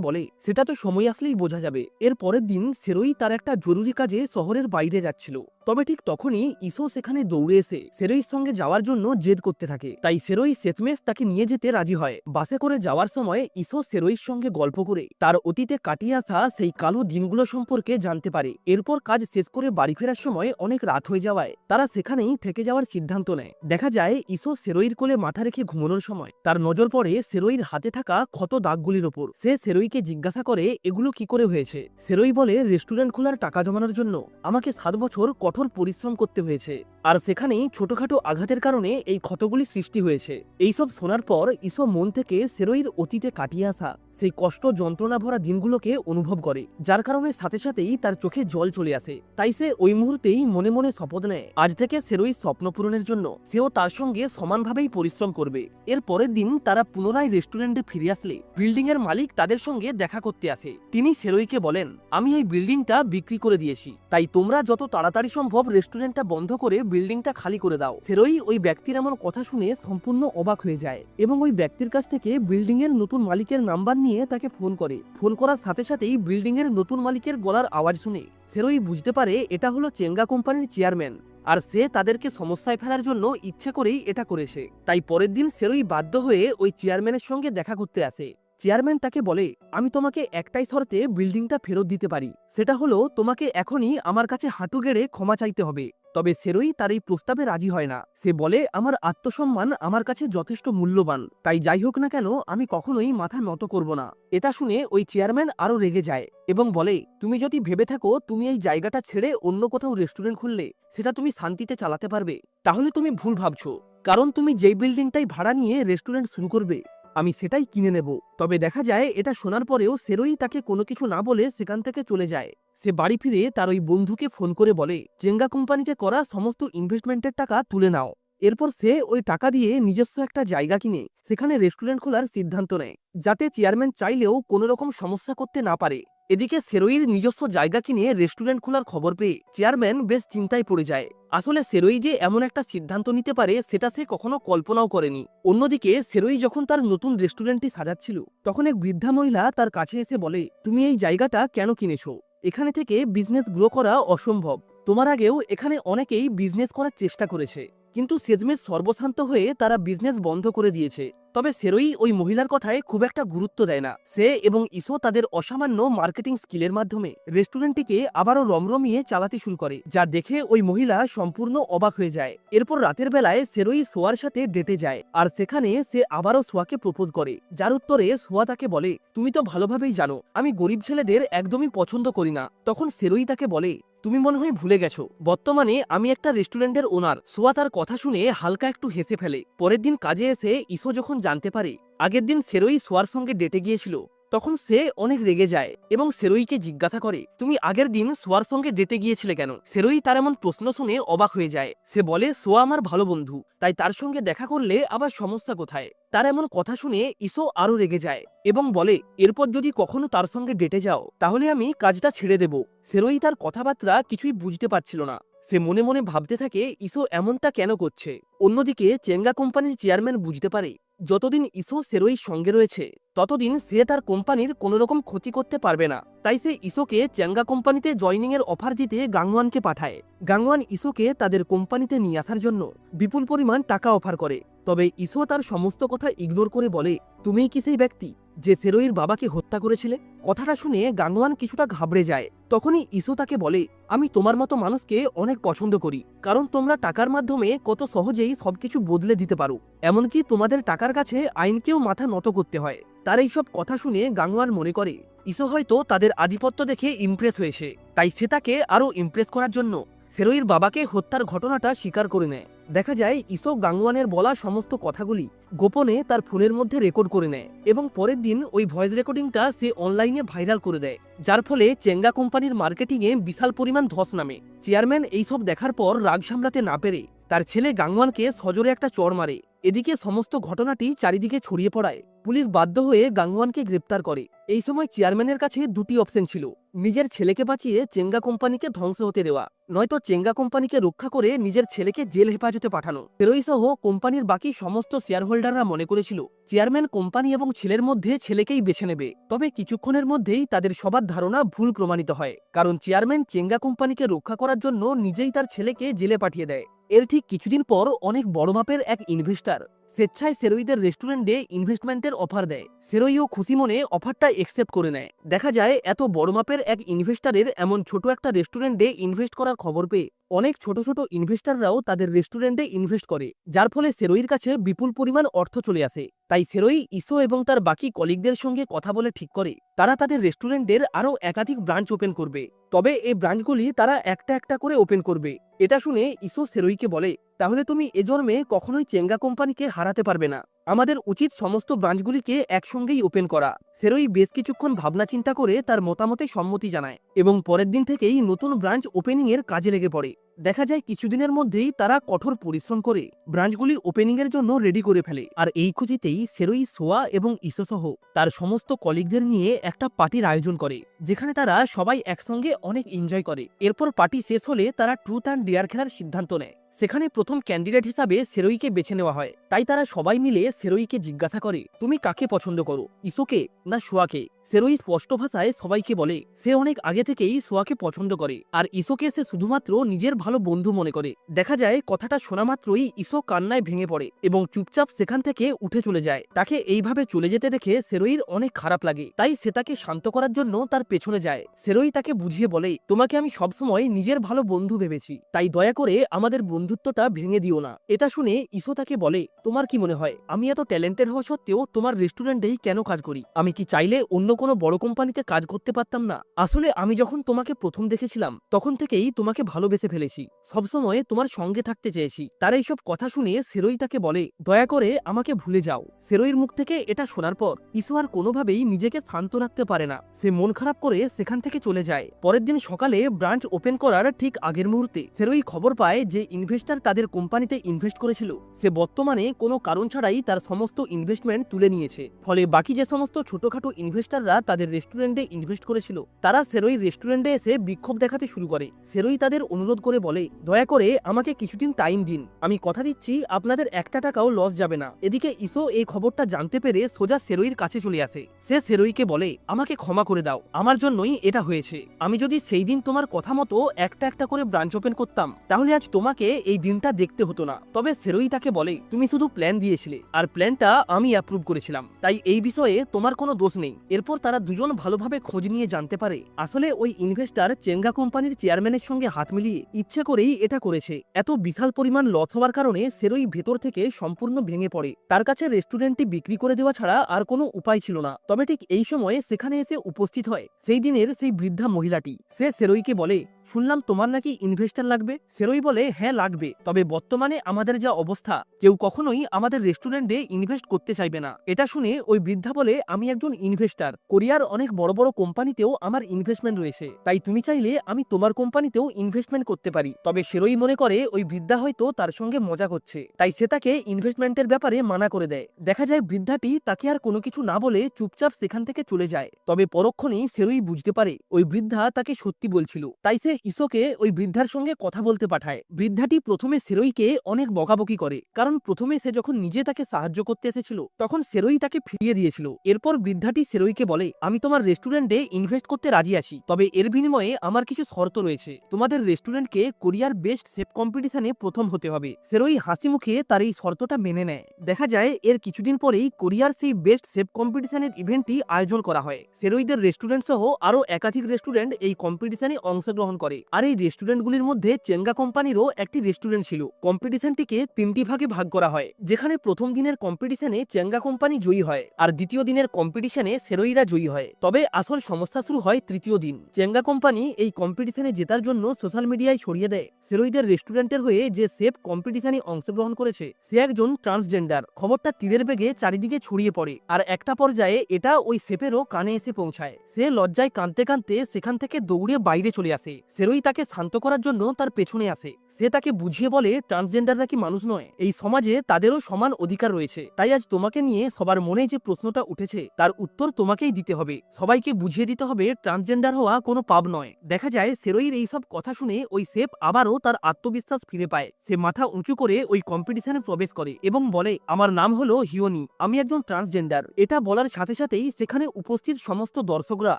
বলে, সেটা তো সময় আসলেই বোঝা যাবে। এর পরের দিন সেরোই তার একটা জরুরি কাজে শহরের বাইরে যাচ্ছিল। তবে ঠিক তখনই ইসো সেখানে দৌড়ে এসে সেরোইর সঙ্গে যাওয়ার জন্য জেদ করতে থাকে। তাই সেরোই শেষমেশ তাকে নিয়ে যেতে রাজি হয়। বাসে করে যাওয়ার সময় ইসো সেরোইর সঙ্গে গল্প করে তার অতীতে কাটিয়ে আসা সেই কালো দিনগুলো সম্পর্কে জানতে পারে। এরপর কাজ শেষ করে বাড়ি ফেরার সময় অনেক রাত হয়ে যাওয়ায় তারা সেখানেই থেকে যাওয়ার সিদ্ধান্ত নেয়। দেখা যায় ইসো সেরোইর কোলে মাথা রেখে ঘুমানোর সময় তার নজর পড়ে সেরোইর হাতে থাকা ক্ষত দাগগুলির ওপর। সে সেরোইকে জিজ্ঞাসা করে, এগুলো কি করে হয়েছে? সেরোই বলে, রেস্টুরেন্ট খোলার টাকা জমানোর জন্য আমাকে 7 বছর কঠোর পরিশ্রম করতে হয়েছে, আর সেখানেই ছোটখাটো আঘাতের কারণে এই ক্ষতগুলি সৃষ্টি হয়েছে। এইসব শোনার পর ইসো মন থেকে সেরোইর অতীতে কাটিয়ে আসা সেই কষ্ট যন্ত্রণা ভরা দিনগুলোকে অনুভব করে, যার কারণে সাথে সাথেই তার চোখে জল চলে আসে। তাই সে ওই মুহূর্তেই মনে মনে শপথ নেয়, আজ থেকে সেরোই স্বপ্ন পূরণের জন্য সেও তার সঙ্গে সমানভাবেই পরিশ্রম করবে। এর পরের দিন তারা পুনরায় রেস্টুরেন্টে ফিরে আসলে বিল্ডিং এর মালিক তাদের সঙ্গে দেখা করতে আসে। তিনি সেরোইকে বলেন, আমি এই বিল্ডিংটা বিক্রি করে দিয়েছি, তাই তোমরা যত তাড়াতাড়ি সম্ভব রেস্টুরেন্টটা বন্ধ করে বিল্ডিংটা খালি করে দাও। সেরোই ওই ব্যক্তির এমন কথা শুনে সম্পূর্ণ অবাক হয়ে যায় এবং ওই ব্যক্তির কাছ থেকে বিল্ডিং এর নতুন মালিকের নাম্বার নিয়ে তাকে ফোন করে। ফোন করার সাথে সাথেই বিল্ডিং এর নতুন মালিকের গলার আওয়াজ শুনে সেরোই বুঝতে পারে এটা হলো চেঙ্গা কোম্পানির চেয়ারম্যান, আর সে তাদেরকে সমস্যায় ফেলার জন্য ইচ্ছে করেই এটা করেছে। তাই পরের দিন সেরোই বাধ্য হয়ে ওই চেয়ারম্যানের সঙ্গে দেখা করতে আসে। চেয়ারম্যান তাকে বলে, আমি তোমাকে একটাই শর্তে বিল্ডিংটা ফেরত দিতে পারি, সেটা হলো তোমাকে এখনই আমার কাছে হাঁটু গেড়ে ক্ষমা চাইতে হবে। তবে সেরোই তার এই প্রস্তাবে রাজি হয় না। সে বলে, আমার আত্মসম্মান আমার কাছে যথেষ্ট মূল্যবান, তাই যাই হোক না কেন আমি কখনোই মাথা নত করব না। এটা শুনে ওই চেয়ারম্যান আরো রেগে যায় এবং বলে, তুমি যদি ভেবে থাকো তুমি এই জায়গাটা ছেড়ে অন্য কোথাও রেস্টুরেন্ট খুললে সেটা তুমি শান্তিতে চালাতে পারবে, তাহলে তুমি ভুল ভাবছো, কারণ তুমি যেই বিল্ডিংটাই ভাড়া নিয়ে রেস্টুরেন্ট শুরু করবে আমি সেটাই কিনে নেব। তবে দেখা যায় এটা শোনার পরেও সেরোই তাকে কোনো কিছু না বলে সেখান থেকে চলে যায়। সে বাড়ি ফিরে তার ওই বন্ধুকে ফোন করে বলে, চেঙ্গা কোম্পানিতে করা সমস্ত ইনভেস্টমেন্টের টাকা তুলে নাও। এরপর সে ওই টাকা দিয়ে নিজস্ব একটা জায়গা কিনে সেখানে রেস্টুরেন্ট খোলার সিদ্ধান্ত নেয়, যাতে চেয়ারম্যান চাইলেও কোনো রকম সমস্যা করতে না পারে। এদিকে সেরোইর নিজস্ব জায়গা কিনে রেস্টুরেন্ট খোলার খবর পেয়ে চেয়ারম্যান বেশ চিন্তায় পড়ে যায়। আসলে সেরোই যে এমন একটা সিদ্ধান্ত নিতে পারে সেটা সে কখনো কল্পনাও করেনি। অন্যদিকে সেরোই যখন তার নতুন রেস্টুরেন্টটি সাজাচ্ছিল, তখন এক বৃদ্ধা মহিলা তার কাছে এসে বলে, তুমি এই জায়গাটা কেন কিনেছো? এখানে থেকে বিজনেস গ্রো করা অসম্ভব। তোমার আগেও এখানে অনেকেই বিজনেস করার চেষ্টা করেছে, কিন্তু শেষমেশ সর্বশান্ত হয়ে তারা বিজনেস বন্ধ করে দিয়েছে। তবে সেরোই ওই মহিলার কথায় খুব একটা গুরুত্ব দেয় না। সে এবং ইসো তাদের অসামান্য মার্কেটিং স্কিলের মাধ্যমে রেস্টুরেন্টটিকে আবারও রমরমিয়ে চালাতে শুরু করে, যা দেখে ওই মহিলা সম্পূর্ণ অবাক হয়ে যায়। এরপর রাতের বেলায় সেরোই সোয়ার সাথে ডেটে যায়, আর সেখানে সে আবারও সোয়াকে প্রপোজ করে, যার উত্তরে সোয়া তাকে বলে, তুমি তো ভালোভাবেই জানো আমি গরিব ছেলেদের একদমই পছন্দ করি না। তখন সেরোই তাকে বলে, তুমি মনে হয় ভুলে গেছো, বর্তমানে আমি একটা রেস্টুরেন্টের ওনার। সোয়া তার কথা শুনে হালকা একটু হেসে ফেলে। পরের দিন কাজে এসে ইসো যখন জানতে পারে আগের দিন সেরোই সোয়ার সঙ্গে ডেটে গিয়েছিল, তখন সে অনেক রেগে যায় এবং সেরোইকে জিজ্ঞাসা করে, তুমি আগের দিন সোয়ার সঙ্গে ডেটে গিয়েছিলে কেন? সেরোই তার এমন প্রশ্ন শুনে অবাক হয়ে যায়। সে বলে, সোয়া আমার ভালো বন্ধু, তাই তার সঙ্গে দেখা করলে আবার সমস্যা কোথায়? তার এমন কথা শুনে ইসো আরো রেগে যায় এবং বলে, এরপর যদি কখনো তার সঙ্গে ডেটে যাও তাহলে আমি কাজটা ছেড়ে দেব। সেরোই তার কথাবার্তা কিছুই বুঝতে পারছিল না। সে মনে মনে ভাবতে থাকে ইসো এমনটা কেন করছে। অন্যদিকে চেঙ্গা কোম্পানির চেয়ারম্যান বুঝতে পারে যতদিন ইসো সেরোইর সঙ্গে রয়েছে ততদিন সে তার কোম্পানির কোনো রকম ক্ষতি করতে পারবে না। তাই সে ইসোকে চেঙ্গা কোম্পানিতে জয়নিং এর অফার দিতে গাংওয়ানকে পাঠায়। গাংওয়ান ইসোকে তাদের কোম্পানিতে নিয়ে আসার জন্য বিপুল পরিমাণ টাকা অফার করে। তবে ইসো তার সমস্ত কথা ইগনোর করে বলে, তুমিই কি সেই ব্যক্তি যে সেরোইর বাবাকে হত্যা করেছিলে? কথাটা শুনে গাংওয়ান কিছুটা ঘাবড়ে যায়। তখনই ইসো তাকে বলে, আমি তোমার মতো মানুষকে অনেক পছন্দ করি, কারণ তোমরা টাকার মাধ্যমে কত সহজেই সবকিছু বদলে দিতে পারো। এমনকি তোমাদের টাকার কাছে আইনকেও মাথা নত করতে হয়। তার এইসব কথা শুনে গাংওয়ান মনে করে ইসো হয়তো তাদের আধিপত্য দেখে ইমপ্রেস হয়েছে, তাই সে তাকে আরও ইমপ্রেস করার জন্য সেরোইর বাবাকে হত্যার ঘটনাটা স্বীকার করে নেয়। দেখা যায় ইসো গাংওয়ানের বলা সমস্ত কথাগুলি গোপনে তার ফোনের মধ্যে রেকর্ড করে নেয় এবং পরের দিন ওই ভয়েস রেকর্ডিংটা সে অনলাইনে ভাইরাল করে দেয়, যার ফলে চেঙ্গা কোম্পানির মার্কেটিংয়ে বিশাল পরিমাণ ধস নামে। চেয়ারম্যান এইসব দেখার পর রাগ সামলাতে না পেরে তার ছেলে গাংওয়ানকে সজোরে একটা চড় মারে। এদিকে সমস্ত ঘটনাটি চারিদিকে ছড়িয়ে পড়ায় পুলিশ বাধ্য হয়ে গাংওয়ানকে গ্রেপ্তার করে। এই সময় চেয়ারম্যানের কাছে দুটি অপশন ছিল, নিজের ছেলেকে বাঁচিয়ে চেঙ্গা কোম্পানিকে ধ্বংস হতে দেওয়া, নয়তো চেঙ্গা কোম্পানিকে রক্ষা করে নিজের ছেলেকে জেল হেফাজতে পাঠানো। সেরোই সহ কোম্পানির বাকি সমস্ত শেয়ার হোল্ডাররা মনে করেছিল চেয়ারম্যান কোম্পানি এবং ছেলের মধ্যে ছেলেকেই বেছে নেবে। তবে কিছুক্ষণের মধ্যেই তাদের সবার ধারণা ভুল প্রমাণিত হয়, কারণ চেয়ারম্যান চেঙ্গা কোম্পানিকে রক্ষা করার জন্য নিজেই তার ছেলেকে জেলে পাঠিয়ে দেয়। এর ঠিক কিছুদিন পর অনেক বড় মাপের এক ইনভেস্টর স্বেচ্ছায় সেরোইদের রেস্টুরেন্টে ইনভেস্টমেন্টের অফার দেয়। সেরোইও খুশি মনে অফারটা একসেপ্ট করে নেয়। দেখা যায় এত বড় মাপের এক ইনভেস্টরের এমন ছোট একটা রেস্টুরেন্টে ইনভেস্ট করার খবর পেয়ে অনেক ছোট ছোট ইনভেস্টররাও তাদের রেস্টুরেন্টে ইনভেস্ট করে, যার ফলে সেরোইর কাছে বিপুল পরিমাণ অর্থ চলে আসে। তাই সেরোই ইসো এবং তার বাকি কলিগদের সঙ্গে কথা বলে ঠিক করে তারা তাদের রেস্টুরেন্টের আরও একাধিক ব্রাঞ্চ ওপেন করবে। তবে এই ব্রাঞ্চগুলি তারা একটা একটা করে ওপেন করবে। এটা শুনে ইসো সেরোইকে বলে, তাহলে তুমি এ জন্মে কখনোই চেঙ্গা কোম্পানিকে হারাতে পারবে না। আমাদের উচিত সমস্ত ব্রাঞ্চগুলিকে একসঙ্গেই ওপেন করা। সেরোই বেশ কিছুক্ষণ ভাবনা চিন্তা করে তার মতামতে সম্মতি জানায় এবং পরের দিন থেকেই নতুন ব্রাঞ্চ ওপেনিং এর কাজে লেগে পড়ে। দেখা যায় কিছুদিনের মধ্যেই তারা কঠোর পরিশ্রম করে ব্রাঞ্চগুলি ওপেনিং এর জন্য রেডি করে ফেলে। আর এই খুঁজিতেই সেরোই সোয়া এবং ইসো সহ তার সমস্ত কলিগদের নিয়ে একটা পার্টির আয়োজন করে, যেখানে তারা সবাই একসঙ্গে অনেক এনজয় করে। এরপর পার্টি শেষ হলে তারা ট্রুথ অ্যান্ড ডেয়ার খেলার সিদ্ধান্ত নেয়। সেখানে প্রথম ক্যান্ডিডেট হিসাবে সেরোইকে বেছে নেওয়া হয়। তাই তারা সবাই মিলে সেরোইকে জিজ্ঞাসা করে, তুমি কাকে পছন্দ করো, ইসোকে না সোয়াকে? সেরোই স্পষ্ট ভাষায় সবাইকে বলে সে অনেক আগে থেকেই সোয়াকে পছন্দ করে, আর ইসোকে সে শুধুমাত্র নিজের ভালো বন্ধু মনে করে। দেখা যায় কথাটা শোনা মাত্রই ইসো কান্নায় ভেঙে পড়ে এবং চুপচাপ সেখান থেকে উঠে চলে যায়। তাকে এইভাবে চলে যেতে দেখে সেরোইর অনেক খারাপ লাগে, তাই সে তাকে শান্ত করার জন্য তার পেছনে যায়। সেরোই তাকে বুঝিয়ে বলে, তোমাকে আমি সবসময় নিজের ভালো বন্ধু ভেবেছি, তাই দয়া করে আমাদের বন্ধুত্বটা ভেঙে দিও না। এটা শুনে ইসো তাকে বলে, তোমার কি মনে হয় আমি এত ট্যালেন্টেড হওয়া সত্ত্বেও তোমার রেস্টুরেন্টেই কেন কাজ করি? আমি কি চাইলে অন্য কোনো বড় কোম্পানিতে কাজ করতে পারতাম না? আসলে আমি যখন তোমাকে প্রথম দেখেছিলাম তখন থেকেই তোমাকে ভালোবেসে ফেলেছি, সবসময় তোমার সঙ্গে থাকতে চেয়েছি। তার এইসব কথা শুনে সেরোই তাকে বলে, দয়া করে আমাকে ভুলে যাও। সেরোইর মুখ থেকে এটা শোনার পর ইসো আর কোনোভাবেই নিজেকে শান্ত রাখতে পারে না। সে মন খারাপ করে সেখান থেকে চলে যায়। পরের দিন সকালে ব্রাঞ্চ ওপেন করার ঠিক আগের মুহূর্তে সেরোই খবর পায় যে ইনভেস্টর তাদের কোম্পানিতে ইনভেস্ট করেছিল সে বর্তমানে কোনো কারণ ছাড়াই তার সমস্ত ইনভেস্টমেন্ট তুলে নিয়েছে। ফলে বাকি যে সমস্ত ছোটখাটো ইনভেস্টর ইনভেস্টররা তাদের রেস্টুরেন্টে ইনভেস্ট করেছিল তারা সেরোই রেস্টুরেন্টে এসে বিক্ষোভ দেখাতে শুরু করে। সেরোই তাদের অনুরোধ করে বলে, দয়া করে আমাকে কিছুদিন টাইম দিন, আমি কথা দিচ্ছি আপনাদের একটা টাকাও লস যাবে না। এদিকে ইসো এই খবরটা জানতে পেরে সোজা সেরোইর কাছে চলে আসে। সে সেরোইকে বলে, আমাকে ক্ষমা করে দাও, আমার জন্যই এটা হয়েছে। আমি যদি সেই দিন তোমার কথা মতো একটা একটা করে ব্রাঞ্চ ওপেন করতাম তাহলে আজ তোমাকে এই দিনটা দেখতে হতো না। তবে সেরোই তাকে বলে, তুমি শুধু প্ল্যান দিয়েছিলে আর প্ল্যানটা আমি অ্যাপ্রুভ করেছিলাম, তাই এই বিষয়ে তোমার কোনো দোষ নেই। এরপর তারা দুজন ভালোভাবে খোঁজ নিয়ে জানতে পারে আসলে ওই ইনভেস্টর চেঙ্গা কোম্পানির চেয়ারম্যানের সঙ্গে হাত মিলিয়ে ইচ্ছে করেই এটা করেছে। এত বিশাল পরিমাণ লস হওয়ার কারণে সেরোই ভেতর থেকে সম্পূর্ণ ভেঙে পড়ে। তার কাছে রেস্টুরেন্টটি বিক্রি করে দেওয়া ছাড়া আর কোনো উপায় ছিল না। তবে ঠিক এই সময়ে সেখানে এসে উপস্থিত হয় সেই দিনের সেই বৃদ্ধা মহিলাটি। সে সেরোইকে বলে, শুনলাম তোমার নাকি ইনভেস্টর লাগবে। সেরোই বলে, হ্যাঁ লাগবে, তবে বর্তমানে আমাদের যা অবস্থা কেউ কখনোই আমাদের রেস্টুরেন্টে ইনভেস্ট করতে চাইবে না। এটা শুনে ওই বৃদ্ধা বলে, আমি একজন ইনভেস্টর, কোরিয়ার অনেক বড় বড় কোম্পানিতেও আমার ইনভেস্টমেন্ট রয়েছে, তাই তুমি চাইলে আমি তোমার কোম্পানিতেও ইনভেস্টমেন্ট করতে পারি। তবে সেরোই মনে করে ওই বৃদ্ধা হয়তো তার সঙ্গে মজা করছে, তাই সে তাকে ইনভেস্টমেন্টের ব্যাপারে মানা করে দেয়। দেখা যায় বৃদ্ধাটি তাকে আর কোনো কিছু না বলে চুপচাপ সেখান থেকে চলে যায়। তবে পরক্ষণেই সেরোই বুঝতে পারে ওই বৃদ্ধা তাকে সত্যি বলছিল, তাই সে ইসোকে ওই বৃদ্ধার সঙ্গে কথা বলতে পাঠায়। বৃদ্ধাটি প্রথমে সেরোইকে অনেক বকাবকি করে, কারণ প্রথমে সে যখন নিজে তাকে সাহায্য করতে এসেছিল তখন সেরোই তাকে ফিরিয়ে দিয়েছিল। এরপর বৃদ্ধাটি সেরোইকে বলে, আমি তোমার রেস্টুরেন্টে ইনভেস্ট করতে রাজি আছি, তবে এর বিনিময়ে আমার কিছু শর্ত রয়েছে। তোমাদের রেস্টুরেন্টকে কোরিয়ার বেস্ট শেফ কম্পিটিশনে প্রথম হতে হবে। সেরোই হাসি মুখে তার এই শর্তটা মেনে নেয়। দেখা যায় এর কিছুদিন পরেই কোরিয়ার সেই বেস্ট শেফ কম্পিটিশনের ইভেন্টটি আয়োজন করা হয়। সেরোইদের রেস্টুরেন্ট সহ আরো একাধিক রেস্টুরেন্ট এই কম্পিটিশনে অংশগ্রহণ করে। আর এই রেস্টুরেন্টগুলির মধ্যে চেঙ্গা কোম্পানিরও একটি রেস্টুরেন্ট ছিল। কম্পিটিশনটিকে তিনটি ভাগে ভাগ করা হয়, যেখানে প্রথম দিনের কম্পিটিশনে চেঙ্গা কোম্পানি জয়ী হয় আর দ্বিতীয় দিনের কম্পিটিশনে সেরোইরা জয়ী হয়। তবে আসল সমস্যা শুরু হয় তৃতীয় দিন। চেঙ্গা কোম্পানি এই কম্পিটিশনে জেতার জন্য সোশ্যাল মিডিয়ায় ছড়িয়ে দেয় সেরোইদের রেস্টুরেন্টের হয়ে যে শেফ কম্পিটিশনে অংশগ্রহণ করেছে সে একজন ট্রান্সজেন্ডার। খবরটা তীরের বেগে চারিদিকে ছড়িয়ে পড়ে আর একটা পর্যায়ে এটা ওই শেফেরও কানে এসে পৌঁছায়। সে লজ্জায় কাঁদতে কাঁদতে সেখান থেকে দৌড়ে বাইরে চলে আসে। সেরোই তাকে শান্ত করার জন্য তার পেছনে আসে। সে তাকে বুঝিয়ে বলে, ট্রান্সজেন্ডাররা কি মানুষ নয়? এই সমাজে তাদেরও সমান অধিকার রয়েছে, তাই আজ তোমাকে নিয়ে সবার মনে যে প্রশ্নটা উঠেছে তার উত্তর তোমাকেই দিতে হবে। সবাইকে বুঝিয়ে দিতে হবে ট্রান্সজেন্ডার হওয়া কোনো পাপ নয়। দেখা যায় সেরোইর এইসব কথা শুনে ওই শেফ আবারও তার আত্মবিশ্বাস ফিরে পায়। সে মাথা উঁচু করে ওই কম্পিটিশনে প্রবেশ করে এবং বলে, আমার নাম হলো হিওনি, আমি একজন ট্রান্সজেন্ডার। এটা বলার সাথে সাথেই সেখানে উপস্থিত সমস্ত দর্শকরা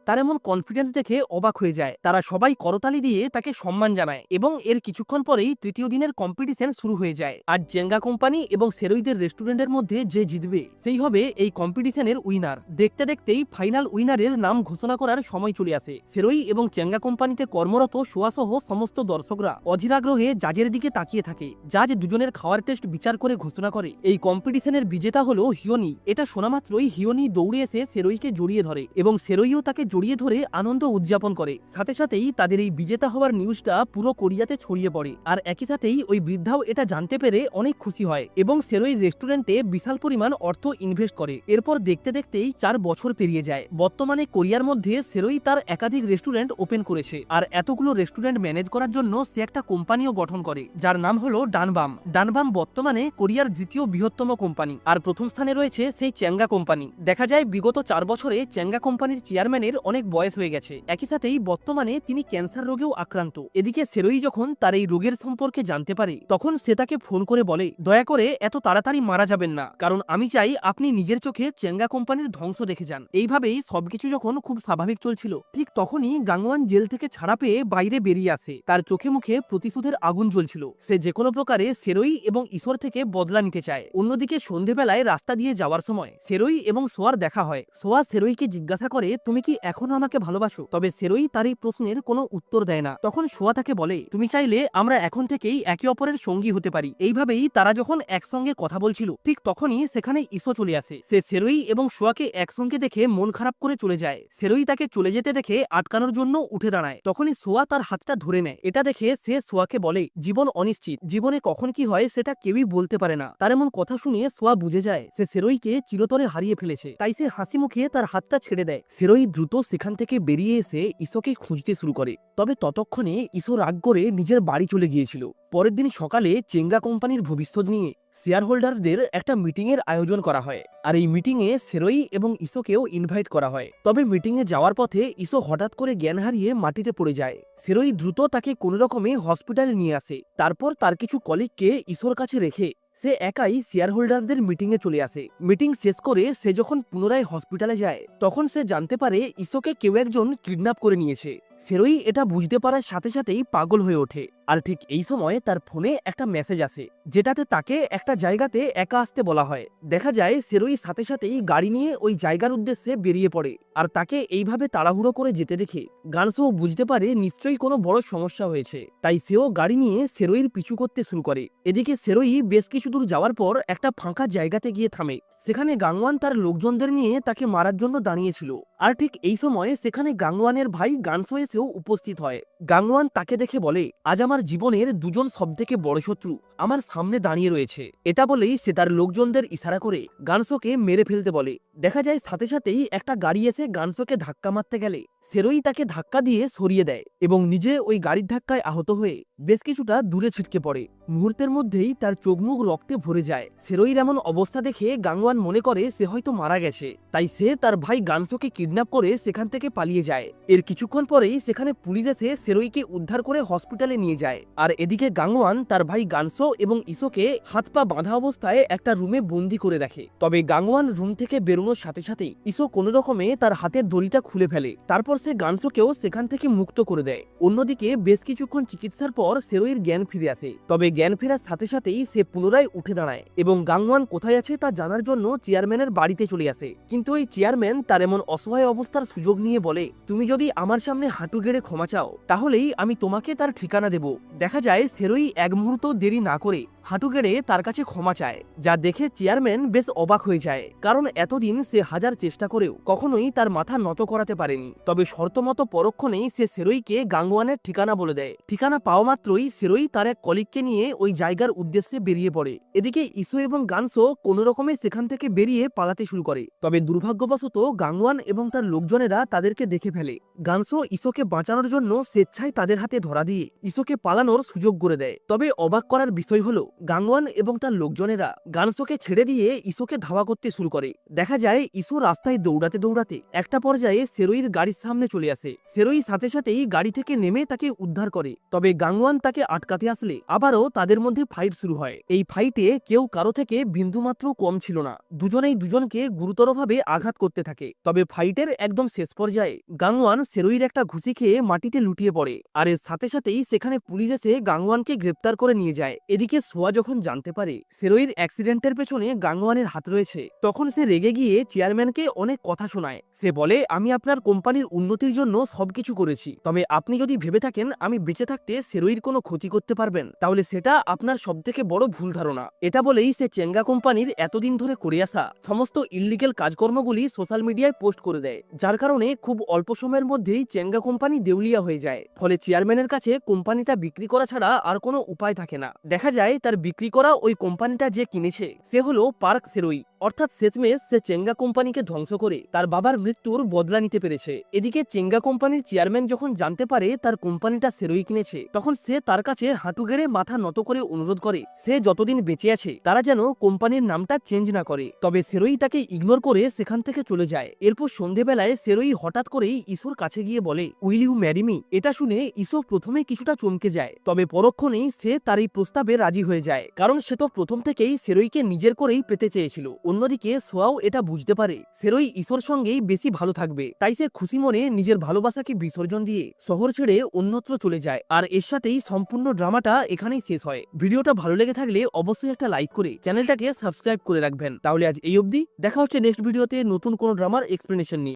তার এমন কনফিডেন্স দেখে অবাক হয়ে যায়। তারা সবাই করতালি দিয়ে তাকে সম্মান জানায় এবং এর কিছুক্ষণ পরেই তৃতীয় দিনের কম্পিটিশন শুরু হয়ে যায়। আর চেঙ্গা কোম্পানি এবং সেরোইদের রেস্টুরেন্টের মধ্যে যে জিতবে সেই হবে এই কম্পিটিশনের উইনার। দেখতে দেখতেই ফাইনাল উইনারের নাম ঘোষণা করার সময় চলে আসে। সেরোই এবং চেঙ্গা কোম্পানিতে কর্মরত সোয়া সহ সমস্ত দর্শকরা অধীরাগ্রহে জাজের দিকে তাকিয়ে থাকে। জাজ দুজনের খাওয়ার টেস্ট বিচার করে ঘোষণা করে এই কম্পিটিশনের বিজেতা হলো হিওনি। এটা শোনা মাত্রই হিওনি দৌড়ে এসে সেরোইকে জড়িয়ে ধরে এবং সেরোইও তাকে জড়িয়ে ধরে আনন্দ উদযাপন করে। সাথে সাথেই তাদের এই বিজেতা হওয়ার নিউজটা পুরো কোরিয়াতে ছড়িয়ে পড়ে। আর একই সাথেই ওই বৃদ্ধাও এটা জানতে পেরে অনেক খুশি হয় এবং সেরোই রেস্টুরেন্টে বিশাল পরিমাণ অর্থ ইনভেস্ট করে। এরপর দেখতে দেখতেই 4 বছর পেরিয়ে যায়। বর্তমানে কোরিয়ার মধ্যে সেরোই তার একাধিক রেস্টুরেন্ট ওপেন করেছে আর এতগুলো রেস্টুরেন্ট ম্যানেজ করার জন্য সে একটা কোম্পানিও গঠন করে যার নাম হলো ডানবাম। ডানবাম বর্তমানে কোরিয়ার দ্বিতীয় বৃহত্তম কোম্পানি আর প্রথম স্থানে রয়েছে সেই চেঙ্গা কোম্পানি। দেখা যায় বিগত 4 বছরে চেঙ্গা কোম্পানির চেয়ারম্যানের অনেক বয়স হয়ে গেছে। একই সাথেই বর্তমানে তিনি ক্যান্সার রোগেও আক্রান্ত। এদিকে সেরোই যখন তার এই রোগের সম্পর্কে জানতে পারে তখন সে তাকে ফোন করে বলে, দয়া করে এত তাড়াতাড়ি মারা যাবেন না, কারণ আমি চাই আপনি নিজের চোখে চেঙ্গা কোম্পানির ধ্বংস দেখে যান। এইভাবেই সবকিছু যখন খুব স্বাভাবিক চলছিল ঠিক তখনই গাংওয়ান জেল থেকে ছাড়া পেয়ে বাইরে বেরিয়ে আসে। তার চোখে মুখে প্রতিশোধের আগুন জ্বলছিল। সে যে কোনো প্রকারে সেরোই এবং ঈশ্বর থেকে বদলা নিতে চায়। অন্যদিকে সন্ধেবেলায় রাস্তা দিয়ে যাওয়ার সময় সেরোই এবং সোয়ার দেখা হয়। সোয়া সেরোইকে জিজ্ঞাসা করে, তুমি কি এখনো আমাকে ভালোবাসো? তবে সেরোই তার এই প্রশ্নের কোনো উত্তর দেয় না। তখন সোয়া তাকে বলে, তুমি চাইলে আমরা এখন থেকেই একে অপরের সঙ্গী হতে পারি। এইভাবেই তারা যখন একসঙ্গে কথা বলছিল ঠিক তখনই সেখানে ইসো চলে আসে। সে সেরোই এবং সোয়াকে একসঙ্গে দেখে মন খারাপ করে চলে যায়। সেরোই তাকে চলে যেতে দেখে আটকানোর জন্য উঠে দাঁড়ায়। তখনই সোয়া তার হাতটা ধরে নেয়। এটা দেখে সে সোয়াকে বলে, জীবন অনিশ্চিত, জীবনে কখন কি হয় সেটা কেউই বলতে পারে না। তার এমন কথা শুনে সোয়া বুঝে যায় সে সেরোইকে চিরতরে হারিয়ে ফেলেছে, তাই সে হাসি মুখে তার হাতটা ছেড়ে দেয়। সেরোই দ্রুত সেখান থেকে বেরিয়ে এসে ইসোকে খুঁজতে শুরু করে। তবে ততক্ষণে ইসো রাগ করে নিজের বাড়ি চলে গিয়েছে। গিয়েছিল। পরের দিন সকালে চেঙ্গা কোম্পানির ভবিষ্যৎ নিয়ে শেয়ার হোল্ডারদের একটা মিটিংয়ের আয়োজন করা হয়, আর এই মিটিংয়ে সেরোই এবং ইসোকেও ইনভাইট করা হয়। তবে মিটিংয়ে যাওয়ার পথে ইসো হঠাৎ করে জ্ঞান হারিয়ে মাটিতে পড়ে যায়। সেরোই দ্রুত তাকে কোনো রকমে হসপিটালে নিয়ে আসে। তারপর তার কিছু কলিগকে ইসোর কাছে রেখে সে একাই শেয়ার হোল্ডারদের মিটিংয়ে চলে আসে। মিটিং শেষ করে সে যখন পুনরায় হসপিটালে যায় তখন সে জানতে পারে ইসোকে কেউ একজন কিডন্যাপ করে নিয়েছে। সেরোই এটা বুঝতে পারার সাথে সাথেই পাগল হয়ে ওঠে। আর ঠিক এই সময় তার ফোনে একটা মেসেজ আসে, যেটাতে তাকে একটা জায়গাতে একা আসতে বলা হয়। দেখা যায় সেরোই সাথে সাথেই গাড়ি নিয়ে ওই জায়গার উদ্দেশ্যে বেরিয়ে পড়ে। আর তাকে এইভাবে তাড়াহুড়ো করে যেতে দেখে গানসো বুঝতে পারে নিশ্চয়ই কোনো বড় সমস্যা হয়েছে, তাই সেও গাড়ি নিয়ে সেরোইর পিছু করতে শুরু করে। এদিকে সেরোই বেশ কিছু দূর যাওয়ার পর একটা ফাঁকা জায়গাতে গিয়ে থামে। সেখানে গাংওয়ান তার লোকজনদের নিয়ে তাকে মারার জন্য দাঁড়িয়েছিল। আর ঠিক এই সময় সেখানে গাংওয়ানের ভাই গানসো এসেও উপস্থিত হয়। গাংওয়ান তাকে দেখে বলে, আজ আমার জীবনের দুজন সবথেকে বড় শত্রু আমার সামনে দাঁড়িয়ে রয়েছে। এটা বলেই সে তার লোকজনদের ইশারা করে গানসোকে মেরে ফেলতে বলে। দেখা যায় সাথে সাথেই একটা গাড়ি এসে গানসোকে ধাক্কা মারতে গেলে সেরোই তাকে ধাক্কা দিয়ে সরিয়ে দেয় এবং নিজে ওই গাড়ির ধাক্কায় আহত হয়ে বেশ কিছুটা দূরে ছিটকে পড়ে। মুহূর্তের মধ্যেই তার চোখ মুখ রক্তে ভরে যায়। সেরোইর এমন অবস্থা দেখে গাংওয়ান মনে করে সে হয়তো মারা গেছে, তাই সে তার ভাই গানসোকে কিডন্যাপ করে সেখান থেকে পালিয়ে যায়। এর কিছুক্ষণ পরেই সেখানে পুলিশ এসে সেরোইকে উদ্ধার করে হসপিটালে নিয়ে যায়। আর এদিকে গাংওয়ান তার ভাই গানসো এবং ইসোকে হাত পা বাঁধা অবস্থায় একটা রুমে বন্দি করে রাখে। তবে গাংওয়ান রুম থেকে বেরোনোর সাথে সাথেই ইসো কোনো রকমে তার হাতের দড়িটা খুলে ফেলে। তারপর সে গানসোকেও সেখান থেকে মুক্ত করে দেয়। অন্যদিকে বেশ কিছুক্ষণ চিকিৎসার পর সেরোইর জ্ঞান ফিরে আসে। তবে জ্ঞান ফেরার সাথে সাথেই সে পুনরায় উঠে দাঁড়ায় এবং গাংওয়ান কোথায় আছে তা জানার জন্য চেয়ারম্যানের বাড়িতে চলে আসে। কিন্তু এই চেয়ারম্যান তার এমন অসহায় অবস্থার সুযোগ নিয়ে বলে, তুমি যদি আমার সামনে হাঁটু গেড়ে ক্ষমা চাও তাহলেই আমি তোমাকে তার ঠিকানা দেব। দেখা যায় সেরোই এক মুহূর্ত দেরি না করে হাঁটু গেড়ে তার কাছে ক্ষমা চায়, যা দেখে চেয়ারম্যান বেশ অবাক হয়ে যায়, কারণ এতদিন সে হাজার চেষ্টা করেও কখনোই তার মাথা নত করাতে পারেনি। তবে শর্তমতো পরক্ষণেই সে সেরোইকে গাংওয়ানের ঠিকানা বলে দেয়। ঠিকানা পাওয়া মাত্রই সেরোই তার এক কলিগকে নিয়ে ওই জায়গার উদ্দেশ্যে বেরিয়ে পড়ে। এদিকে ইসো এবং গানসো কোনো রকমে সেখান থেকে বেরিয়ে পালাতে শুরু করে। তবে দুর্ভাগ্যবশত গাংওয়ান এবং তার লোকজনেরা তাদেরকে দেখে ফেলে। গানসো ইসোকে বাঁচানোর জন্য স্বেচ্ছায় তাদের হাতে ধরা দিয়ে ইসোকে পালানোর সুযোগ করে দেয়। তবে অবাক করার বিষয় হলো গাংওয়ান এবং তার লোকজনেরা গানসোকে ছেড়ে দিয়ে ইসোকে ধাওয়া করতে শুরু করে। দেখা যায় ইসো রাস্তায় দৌড়াতে দৌড়াতে একটা পর্যায়ে সেরোইর গাড়ির সামনে চলে আসে। সেরোই সাথে সাথেই গাড়ি থেকে নেমে তাকে উদ্ধার করে। তবে গাংওয়ান তাকে আটকাতে আসলে আবারও তাদের মধ্যে ফাইট শুরু হয়। এই ফাইটে কেউ কারো থেকে বিন্দুমাত্র কম ছিল না। দুজনেই দুজনকে গুরুতরভাবে আঘাত করতে থাকে। তবে ফাইটের একদম শেষ পর্যায়ে গাংওয়ান সেরোইর একটা ঘুষি খেয়ে মাটিতে লুটিয়ে পড়ে। আর এর সাথে সাথেই সেখানে পুলিশ এসে গাংওয়ানকে গ্রেপ্তার করে নিয়ে যায়। এদিকে সোয়া যখন জানতে পারে সেরোইর অ্যাক্সিডেন্টের পেছনে গাংওয়ানের হাত রয়েছে, তখন সে রেগে গিয়ে চেয়ারম্যানকে অনেক কথা শোনায়। সে বলে, আমি আপনার কোম্পানির উন্নতির জন্য সবকিছু করেছি, তবে আপনি যদি ভেবে থাকেন আমি বেঁচে থাকতে সেরোইর কোনো ক্ষতি করতে পারবেন তাহলে সেটা আপনার সবথেকে বড় ভুল ধারণা। এটা বলেই সে চেঙ্গা কোম্পানির এতদিন ধরে করে আসা সমস্ত ইল্লিগেল কাজকর্মগুলি সোশ্যাল মিডিয়ায় পোস্ট করে দেয়, যার কারণে খুব অল্প সময়ের মধ্যেই চেঙ্গা কোম্পানি দেউলিয়া হয়ে যায়। ফলে চেয়ারম্যানের কাছে কোম্পানিটা বিক্রি করা ছাড়া আর কোনো উপায় থাকে না। দেখা যায় তার বিক্রি করা ওই কোম্পানিটা যে কিনেছে সে হলো পার্ক সেরোই, অর্থাৎ শেষমেশ সে চেঙ্গা কোম্পানিকে ধ্বংস করে তার বাবার মৃত্যুর বদলা নিতে পেরেছে। এদিকে চেঙ্গা কোম্পানির চেয়ারম্যান যখন জানতে পারে তার কোম্পানিটা সেরোই কিনেছে, তখন সে তার কাছে হাঁটু গেড়ে মাথা নত করে অনুরোধ করে সে যতদিন বেঁচে আছে তারা যেন কোম্পানির নামটা চেঞ্জ না করে। তবে সেরোই তাকে ইগনোর করে সেখান থেকে চলে যায়। এরপর সন্ধেবেলায় সেরোই হঠাৎ করেই ইসোর কাছে গিয়ে বলে, উইল ইউ ম্যারি মি? এটা শুনে ইসো প্রথমে কিছুটা চমকে যায়, তবে পরক্ষণেই সে তার এই প্রস্তাবে রাজি হয়ে যায়, কারণ সে তো প্রথম থেকেই সেরোইকে নিজের করেই পেতে চেয়েছিল। অন্যদিকে সোয়াও এটা বুঝতে পারে সেরোই ইসোর সঙ্গেই বেশি ভালো থাকবে, তাই সে খুশি মনে নিজের ভালোবাসাকে বিসর্জন দিয়ে শহর ছেড়ে অন্যত্র চলে যায়। আর এর সাথেই সম্পূর্ণ ড্রামাটা এখানেই শেষ হয়। ভিডিওটা ভালো লেগে থাকলে অবশ্যই একটা লাইক করে চ্যানেলটাকে সাবস্ক্রাইব করে রাখবেন। তাহলে আজ এই অবধি, দেখা হচ্ছে নেক্সট ভিডিওতে নতুন কোনো ড্রামার এক্সপ্লেনেশন নিয়ে।